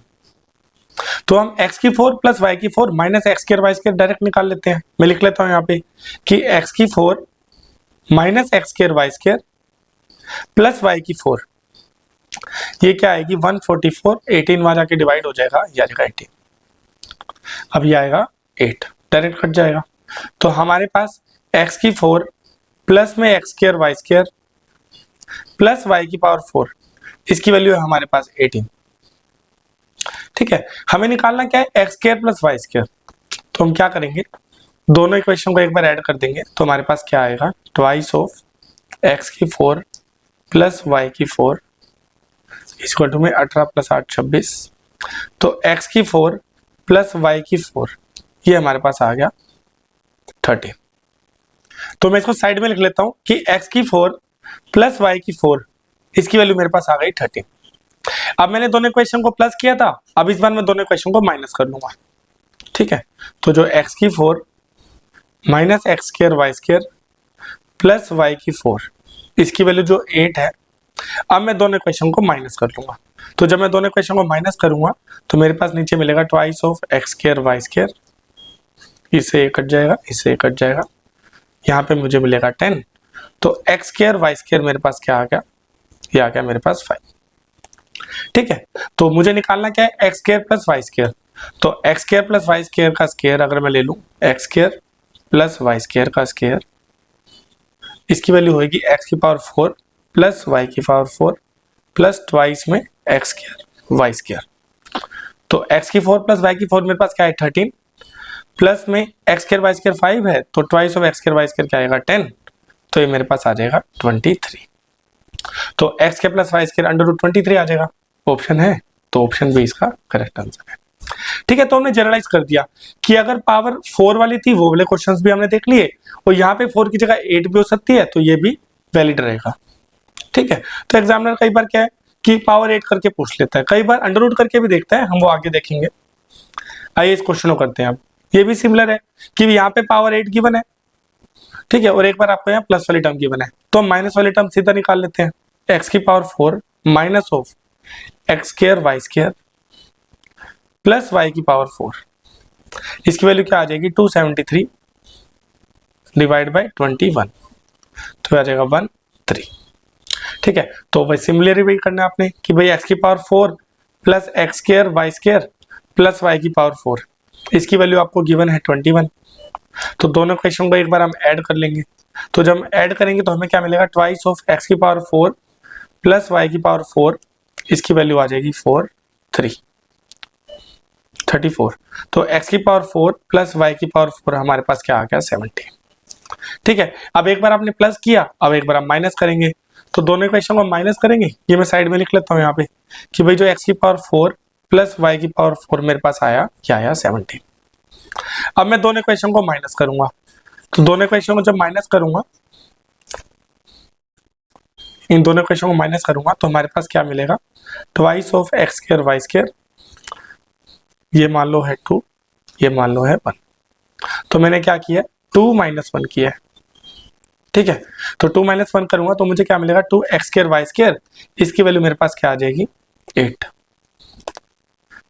तो हम x की 4 प्लस y की 4 minus x square Y square direct निकाल लेते हैं। मैं लिख लेता हूं यहाँ पे कि x की 4 minus x square Y square plus y की 4, ये क्या आएगी 144, 18 वहां जाके डिवाइड हो जाएगा, ये आएगा 18, अब ये आएगा 8 डायरेक्ट कट जाएगा, तो हमारे पास x की 4 प्लस में x square Y square plus y की पावर 4, इसकी वैल्यू है हमारे पास 18। ठीक है, हमें निकालना क्या है x square plus Y square, तो हम क्या करेंगे दोनों इक्वेशन को एक बार ऐड कर देंगे, तो हमारे पास क्या आएगा ट्वाइस ऑफ एक्स की 4 प्लस वाई की 4 इक्वल टू में 18 प्लस 8 26, तो x की 4 प्लस वाई की 4 ये हमारे पास आ गया 13। तो मैं इसको साइड में लिख लेता हूं कि x की 4 प्लस वाई की 4 इसकी वैल्यू मेरे पास आ गई 13। अब मैंने दोनों इक्वेशन को प्लस किया था, अब इस बार मैं दोनों इक्वेशन को माइनस कर लूंगा। ठीक है, तो जो x की 4 minus x square Y square plus Y की 4, इसकी वैल्यू जो 8 है। अब मैं दोनों इक्वेशन को माइनस कर लूंगा, तो जब मैं दोनों इक्वेशन को माइनस करूंगा तो मेरे पास नीचे मिलेगा twice of x square Y square, इससे ये कट जाएगा, इससे ये कट जाएगा, यहाँ पे मुझे मिलेगा 10। तो एक्स स्क्वायर वाई स्क्वायर मेरे पास क्या आ गया, ये आ गया मेरे पास 5। ठीक है, तो मुझे निकालना क्या है, x square plus Y square. तो x square plus Y square का स्क्वायर अगर मैं ले लूं, X square plus Y square का स्क्वायर, इसकी वैल्यू होगी एक्स की पावर 4 प्लस वाई की पावर 4 प्लस ट्वाइस में एक्स स्क्वायर वाई स्क्वायर। तो एक्स की 4 प्लस वाई की 4 मेरे पास क्या है 13, प्लस में एक्स स्क्वायर वाई स्क्वायर 5 है, तो twice of x square Y square क्या आएगा 10, तो ये मेरे पास आ जाएगा 23। तो x square plus Y square under root 23 आ जाएगा, ऑप्शन है, तो ऑप्शन बी इसका करेक्ट आंसर है। ठीक है, तो हमने जनरलाइज कर दिया कि अगर पावर 4 वाली थी वो वाले क्वेश्चंस भी हमने देख लिए, और यहाँ पे 4 की जगह 8 भी हो सकती है, तो ये भी वैलिड रहेगा। ठीक है, तो एग्जामिनर कई बार क्या है कि पावर 8 करके पूछ लेता है, कई बार अंडर रूट करके भी देखता है, हम वो आगे देखेंगे। आइए इस क्वेश्चन को करते हैं। अब ये भी सिमिलर है कि यहाँ पे पावर 8 गिवन है, ठीक है, और एक बार आपको यहाँ प्लस वाली टर्म गिवन है, तो हम माइनस वाली टर्म सीधा निकाल लेते हैं। एक्स की power 4 minus of x square Y square plus Y की पावर 4, इसकी वैल्यू क्या आ जाएगी 273 डिवाइड बाई 21, तो आ जाएगा 13। ठीक है, तो भाई सिमिलरली वही करना है आपने कि भाई एक्स की power 4 plus x square Y square plus Y की पावर 4, इसकी वैल्यू आपको गिवन है 21। तो दोनों क्वेश्चन को एक बार हम ऐड कर लेंगे, तो जब हम ऐड करेंगे तो हमें क्या मिलेगा ट्वाइस ऑफ एक्स की पावर 4 प्लस वाई की पावर 4, इसकी वैल्यू आ जाएगी 34। तो x की पावर 4 प्लस वाई की पावर 4 हमारे पास क्या आ गया 70। ठीक है, अब एक बार आपने प्लस किया, अब एक बार हम माइनस करेंगे, तो दोनों इक्वेशन को माइनस करेंगे। ये मैं साइड में लिख लेता हूँ यहाँ पे कि भाई जो x की पावर 4 प्लस वाई की पावर 4 मेरे पास आया, क्या आया 70। अब मैं दोनों इक्वेशन को माइनस करूंगा, तो दोनों इक्वेशन को जब माइनस करूंगा, इन दोनों इक्वेशन को माइनस करूंगा तो हमारे पास क्या मिलेगा twice of x square Y square, ये मान लो है 2, ये मान लो है 1, तो मैंने क्या किया 2 माइनस 1 किया है। ठीक है, तो 2 माइनस 1 करूंगा तो मुझे क्या मिलेगा 2 एक्स स्क्वायर वाई स्क्वायर, इसकी वैल्यू मेरे पास क्या आ जाएगी 8।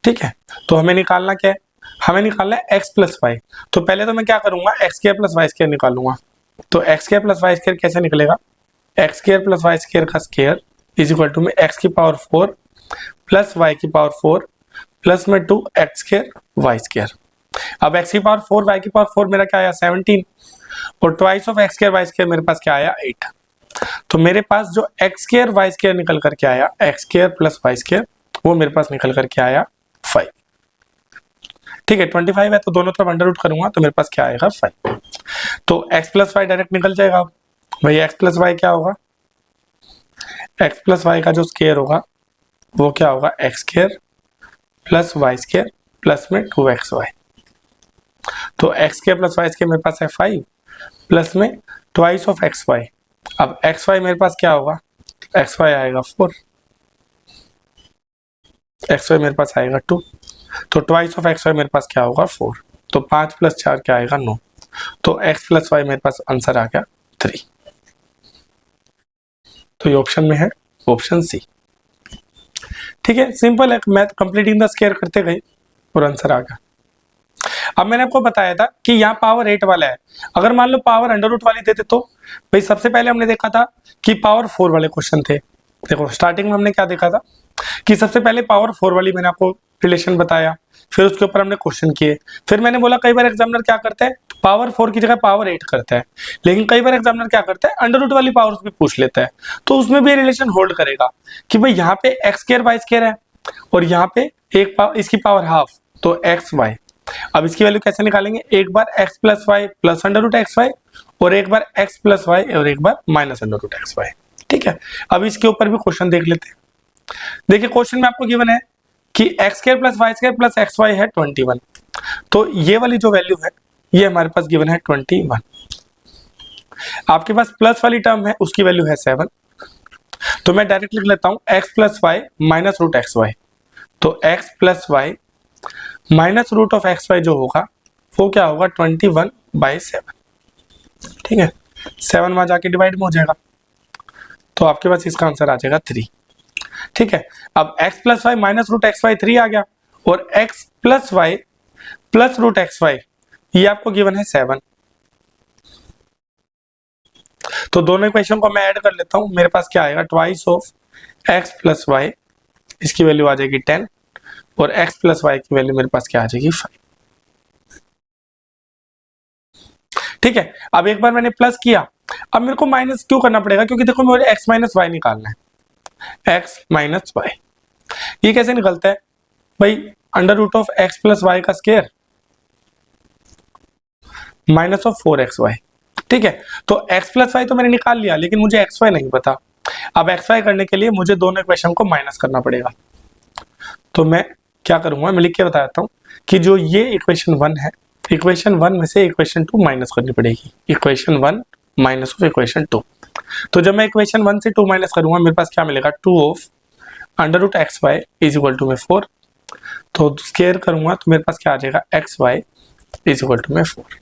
ठीक है, तो हमें निकालना क्या है, हमें निकालना है x प्लस वाई। तो पहले तो मैं क्या करूंगा x square plus Y square निकालूंगा, तो x square plus Y square कैसे निकलेगा, x square plus Y square का स्क्वायर इज इक्वल टू में एक्स की पावर 4 प्लस वाई की पावर 4 प्लस में 2 एक्स स्क्वायर वाई स्क्वायर। अब एक्स की पावर 4 वाई की पावर 4 मेरा क्या आया 17, और twice of x square Y square मेरे पास क्या आया 8। तो मेरे पास जो एक्स स्क्वायर वाई स्क्वायर निकल करके आया, x square plus Y square, वो मेरे पास निकल करके आया 5। ठीक है, 25 है तो दोनों तरफ अंडर रूट करूंगा तो मेरे पास क्या आएगा 5। तो x प्लस वाई डायरेक्ट निकल जाएगा। भाई x प्लस वाई क्या होगा, x प्लस वाई का जो स्क्वायर होगा वो क्या होगा x square plus Y square plus में 2xy। तो x square plus Y square मेरे पास है 5 प्लस में ट्वाइस ऑफ एक्स वाई। अब एक्स वाई मेरे पास क्या होगा, एक्स वाई आएगा 4, एक्स वाई मेरे पास आएगा 2, तो ट्वाइस ऑफ एक्स वाई मेरे पास क्या होगा 4, तो 5 प्लस 4 क्या आएगा 9, तो x प्लस वाई मेरे पास आंसर आ गया 3। तो ये ऑप्शन में है ऑप्शन सी। ठीक है, सिंपल है, मैथ कंप्लीटिंग द स्क्वायर करते गए और आंसर आ गया। अब मैंने आपको बताया था कि यहाँ पावर 8 वाला है, अगर मान लो पावर अंडर रूट वाली देते तो भाई सबसे पहले हमने देखा था कि पावर 4 वाले क्वेश्चन थे। देखो स्टार्टिंग में हमने क्या देखा था कि सबसे पहले पावर 4 वाली मैंने आपको रिलेशन बताया, फिर उसके ऊपर हमने क्वेश्चन किए, फिर मैंने बोला कई बार एग्जामिनर क्या करते हैं पावर 4 की जगह पावर 8 करता है, लेकिन कई बार एग्जामिनर क्या करता है अंडर रूट वाली पावर्स भी पूछ लेता है, तो उसमें भी रिलेशन होल्ड करेगा कि भाई यहाँ पे एक्स स्क्वायर वाई स्क्वायर है और यहाँ पे इसकी पावर हाफ, तो एक्स वाई। अब इसकी वैल्यू कैसे निकालेंगे, एक बार x plus Y plus under root x Y, और एक बार x प्लस वाई और एक बार minus under root x Y. ठीक है, अब इसके ऊपर भी क्वेश्चन देख लेते हैं। देखिए क्वेश्चन में आपको गिवन है कि x square plus Y square plus x y है 21, तो ये वाली जो वैल्यू है ये हमारे पास गिवन है 21। आपके पास प्लस वाली टर्म है उसकी वैल्यू है 7, तो मैं डायरेक्ट लिख लेता हूं x plus y minus root x y, तो x plus y minus root of x y जो होगा वो क्या होगा 21/7। ठीक है, 7 वहां जाके डिवाइड में हो जाएगा, तो आपके पास इसका आंसर आ जाएगा 3। ठीक है, अब x plus y minus root x y 3 आ गया, और x plus Y plus root x y ये आपको गिवन है 7। तो दोनों इक्वेशन को मैं ऐड कर लेता हूं, मेरे पास क्या आएगा, twice of x plus y, इसकी वैल्यू आ जाएगी 10, और x प्लस वाई की वैल्यू मेरे पास क्या आ जाएगी 5। ठीक है, अब एक बार मैंने प्लस किया, अब मेरे को माइनस क्यों करना पड़ेगा, क्योंकि देखो मुझे x माइनस वाई निकालना है, x माइनस वाई ये कैसे निकलता है भाई, under root of x plus y का स्क्वायर माइनस ऑफ 4xy। ठीक है, तो x प्लस वाई तो मैंने निकाल लिया, लेकिन मुझे xy नहीं पता। अब xy करने के लिए मुझे दोनों इक्वेशन को माइनस करना पड़ेगा। तो मैं क्या करूंगा, मैं लिख के बता देता हूं कि जो ये इक्वेशन 1 है, इक्वेशन 1 में से इक्वेशन 2 माइनस करनी पड़ेगी, इक्वेशन 1 माइनस ऑफ इक्वेशन 2। तो जब मैं इक्वेशन 1 से 2 माइनस करूंगा, मेरे पास क्या मिलेगा, 2 of under root x y is equal to में 4। तो स्क्वायर करूंगा तो मेरे पास क्या आ जाएगा, x y is equal to में 4।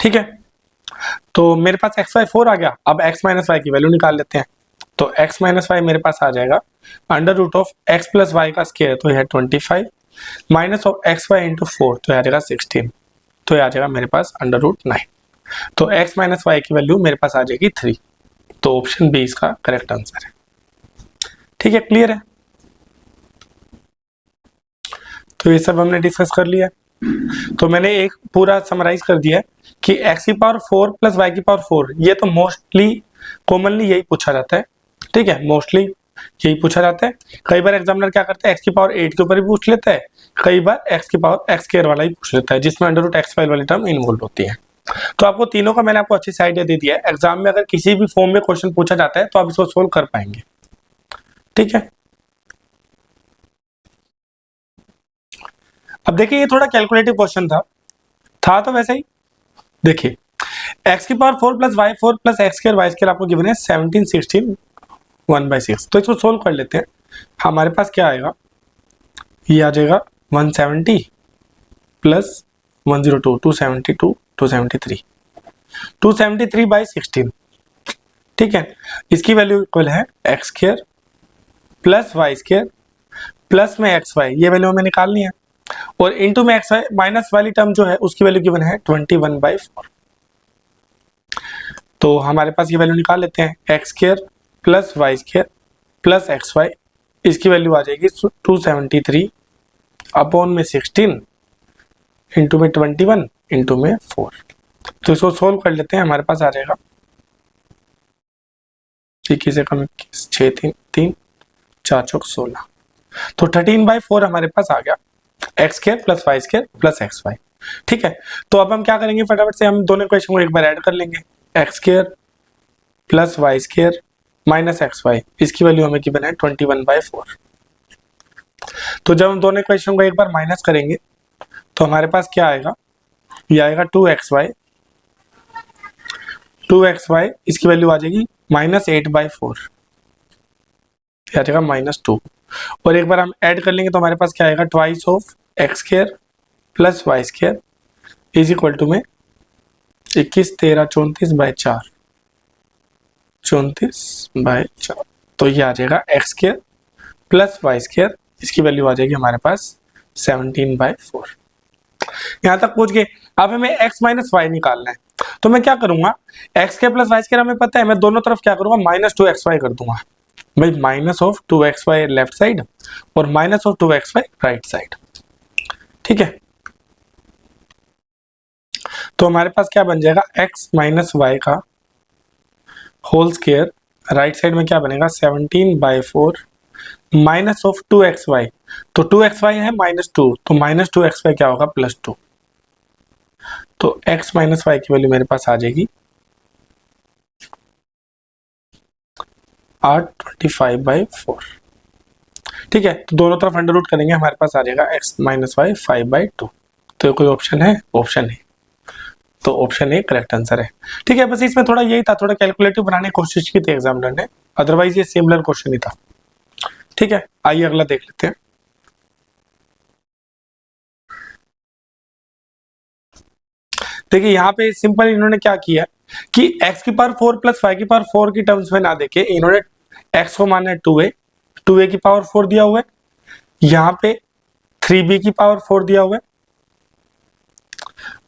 ठीक है, तो मेरे पास एक्स वाई 4 आ गया। अब एक्स माइनस वाई की वैल्यू निकाल लेते हैं। तो एक्स माइनस वाई मेरे पास आ जाएगा under root of x plus y का स्क्वायर, तो यह 25 minus of x y into 4, तो यह आ जाएगा 16, तो यह आ जाएगा मेरे पास अंडर रूट 9। तो एक्स माइनस वाई की वैल्यू मेरे पास आ जाएगी 3। तो ऑप्शन बी इसका करेक्ट आंसर है। ठीक है, क्लियर है। तो ये सब हमने डिस्कस कर लिया। तो मैंने एक पूरा समराइज कर दिया है कि x की पावर 4 प्लस y की पावर 4, ये तो मोस्टली कॉमनली यही पूछा जाता है। ठीक है, मोस्टली यही पूछा जाता है। कई बार एग्जामिनर क्या करता है, x की पावर 8 के ऊपर भी पूछ लेता है, कई बार x की पावर x स्क्वायर वाला ही पूछ लेता है, जिसमें अंडर रूट एक्स फाइव वाली टर्म इन्वॉल्व होती है। तो आपको तीनों का मैंने आपको अच्छी से आइडिया दे दिया है। एग्जाम में अगर किसी भी फॉर्म में क्वेश्चन पूछा जाता है तो आप इसको सोल्व कर पाएंगे। ठीक है, अब देखिए ये थोड़ा कैलकुलेटिव क्वेश्चन था तो वैसे ही। देखिए x की power 4 plus y 4 plus x square Y square आपको गिवन है 17 16 1/6। तो इसको सोल्व कर लेते हैं। हमारे पास क्या आएगा, ये आ जाएगा 170 प्लस 102 272 273 273/16। ठीक है, इसकी वैल्यू इक्वल है x square plus Y square plus में एक्स वाई, ये वैल्यू हमें निकालनी है, और इनटू में एक्स वाई माइनस वाली टर्म जो है उसकी वैल्यू गिवन है 21/4। तो हमारे पास ये वैल्यू निकाल लेते हैं, x square plus Y square plus x y, इसकी वैल्यू आ जाएगी 273 अपॉन में 16 इंटू में 21 इंटू में 4। तो इसको सोल्व कर लेते हैं। हमारे पास आ जाएगा 21 से कम 21 6 3 3 4 चौक 16, तो 13/4 हमारे पास आ गया, x square plus Y square plus x Y. ठीक है, तो अब हम क्या करेंगे, फटाफट से हम दोनों इक्वेशन को एक बार ऐड कर लेंगे, x square plus Y square minus x y, इसकी वैल्यू हमें गिवन है 21/4। तो जब हम दोनों इक्वेशन को एक बार माइनस करेंगे तो हमारे पास क्या आएगा, ये आएगा 2xy, इसकी वैल्यू आ जाएगी -8/4, आ जाएगा -2। और एक बार हम ऐड कर लेंगे तो हमारे पास क्या आएगा, twice of x square plus Y square is equal to में 21 13 34/4 34/4। तो ये आ जाएगा x square plus Y square, इसकी वैल्यू आ जाएगी हमारे पास 17/4। यहां तक पहुंच गए। अब हमें x माइनस वाई निकालना है, तो मैं क्या करूंगा, x square plus Y square हमें पता है, मैं दोनों तरफ क्या करूंगा, -2xy कर दूंगा भाई, -2xy लेफ्ट साइड और -2xy राइट साइड। ठीक है, तो हमारे पास क्या बन जाएगा, x माइनस वाई का होल स्क्वायर, राइट साइड में क्या बनेगा 17/4 -2xy, तो 2xy है -2, तो -2xy क्या होगा +2। तो x माइनस वाई की वैल्यू मेरे पास आ जाएगी 825/4। ठीक है, तो दोनों तरफ अंडर रूट करेंगे, हमारे पास आ जाएगा x माइनस वाई 5/2। तो कोई ऑप्शन है, ऑप्शन है, तो ऑप्शन ए करेक्ट आंसर है। ठीक है, बस इसमें थोड़ा यही था, थोड़ा कैलकुलेटिव बनाने की कोशिश की थी एग्जामिनर ने, अदरवाइज ये सिमिलर क्वेश्चन ही था। ठीक है, आइए अगला देख लेते हैं। देखिए यहाँ पे सिंपल इन्होंने क्या किया कि x की पावर 4 प्लस y की पावर 4 की टर्म्स में ना देके इन्होंने x को माना है 2a की पावर 4 दिया हुआ है, यहाँ पे 3b की पावर 4 दिया हुआ है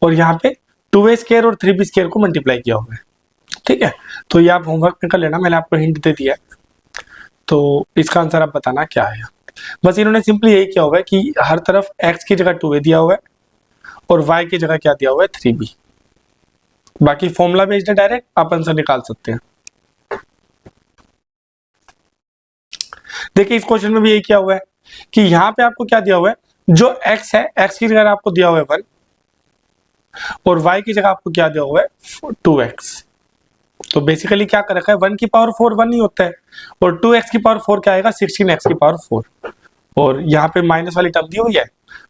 और यहाँ पे 2a स्क्वायर और 3b स्क्वायर को मल्टीप्लाई किया हुआ है। ठीक है, तो ये आप होमवर्क में कर लेना, मैंने आपको हिंट दे दिया है, तो इसका आंसर आप बताना क्या है। बस इन्होंने सिंपली यही किया हुआ है कि हर तरफ x की जगह 2a दिया हुआ है और y की जगह क्या दिया हुआ है 3b। बाकी फॉर्मूला बेस्ड है, डायरेक्ट आप आंसर निकाल सकते हैं। देखिए इस क्वेश्चन में भी यही किया हुआ है कि यहाँ पे आपको क्या दिया हुआ है, जो x है x की जगह आपको दिया हुआ है 1 और y की जगह आपको क्या दिया हुआ है 2x। तो बेसिकली क्या कर रखा है, 1 की पावर 4 1 ही होता है और 2x की पावर 4 क्या आएगा 16x की पावर 4 और यहाँ पे माइनस वाली टर्म दी हुई है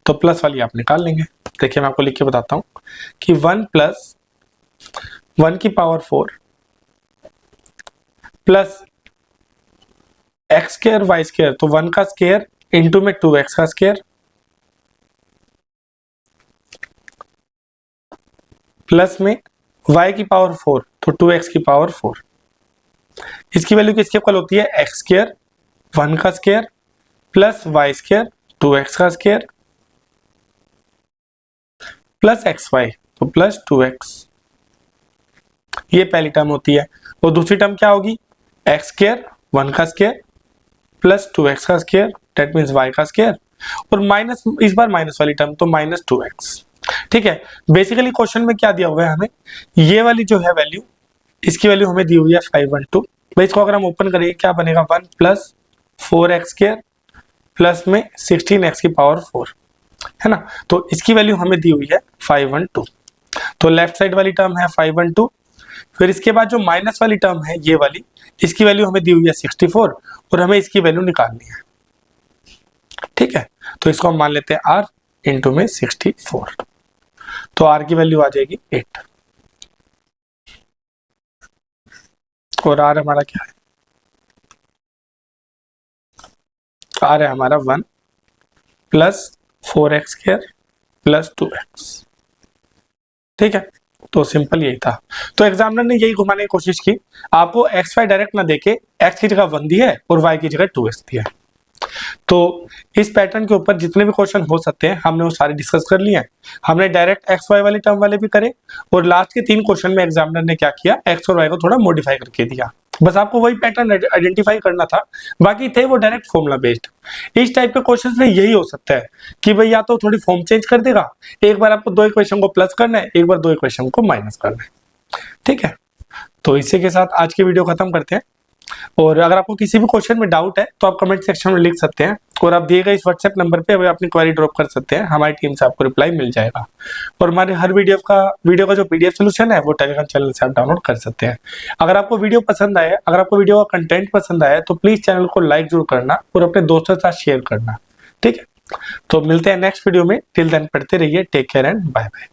तो प्लस वाली आप निकाल लेंगे। देखिए मैं आपको लिख के बताता हूँ कि 1 प्लस 1 की power 4 plus x square Y square, तो 1 का स्क्वायर इंटू में 2x का स्क्वायर प्लस में y की पावर 4 तो 2x की पावर 4। इसकी वैल्यू किसके इक्वल होती है, एक्स स्क्वायर 1 का square plus Y square 2x का स्क्वायर प्लस xy तो प्लस 2x। ये पहली टर्म होती है और दूसरी टर्म क्या होगी, एक्स स्क्वायर 1 का स्क्वायर प्लस 2x का स्क्वायर दैट मींस y का स्क्वायर और माइनस, इस बार माइनस वाली टर्म तो माइनस 2x। ठीक है, बेसिकली क्वेश्चन में क्या दिया हुआ है हमें, ये वाली जो है वैल्यू, इसकी वैल्यू हमें दी हुई है 512। भाई इसको अगर हम ओपन करेंगे क्या बनेगा, 1 प्लस 4x स्क्वायर प्लस में 16x की पावर 4 है ना, तो इसकी वैल्यू हमें दी हुई है 512। तो लेफ्ट साइड वाली टर्म है 512, फिर इसके बाद जो माइनस वाली टर्म है ये वाली, इसकी वैल्यू हमें दी हुई है 64 और हमें इसकी वैल्यू निकालनी है। ठीक है, तो इसको हम मान लेते हैं r इंटू में 64, तो r की वैल्यू आ जाएगी 8 और r हमारा क्या है, r है हमारा 1 plus 4x square plus 2x। ठीक है, तो सिंपल यही था। तो एग्जामिनर ने यही घुमाने की कोशिश की, आपको एक्स वाई डायरेक्ट ना देके x की जगह 1 दिया है और y की जगह 2x दिया है। तो इस पैटर्न के ऊपर जितने भी क्वेश्चन हो सकते हैं हमने वो सारे डिस्कस कर लिए हैं। हमने डायरेक्ट एक्स वाई वाले टर्म वाले भी करे और लास्ट के 3 क्वेश्चन में एग्जामिनर ने क्या किया, एक्स और वाई को थोड़ा मॉडिफाई करके दिया। बस आपको वही पैटर्न आइडेंटिफाई करना था, बाकी थे वो डायरेक्ट फॉर्मूला बेस्ड। इस टाइप के क्वेश्चंस में यही हो सकता है कि भाई या तो थोड़ी फॉर्म चेंज कर देगा, एक बार आपको 2 इक्वेशन को प्लस करना है, एक बार 2 इक्वेशन को माइनस करना है। ठीक है, तो इसी के साथ आज की वीडियो खत्म करते हैं और अगर आपको किसी भी क्वेश्चन में डाउट है तो आप कमेंट सेक्शन में लिख सकते हैं और आप दिए गए इस व्हाट्सएप नंबर पे अपनी क्वेरी ड्रॉप कर सकते हैं, हमारी टीम से आपको रिप्लाई मिल जाएगा। और हमारे हर वीडियो का जो पीडीएफ सोल्यूशन है वो टेलीग्राम चैनल से आप डाउनलोड कर सकते हैं। अगर आपको वीडियो पसंद आए, अगर आपको वीडियो का कंटेंट पसंद आया तो प्लीज चैनल को लाइक जरूर करना और अपने दोस्तों के साथ शेयर करना। ठीक है, तो मिलते हैं नेक्स्ट वीडियो में, टिल देन पढ़ते रहिए, take care and bye bye.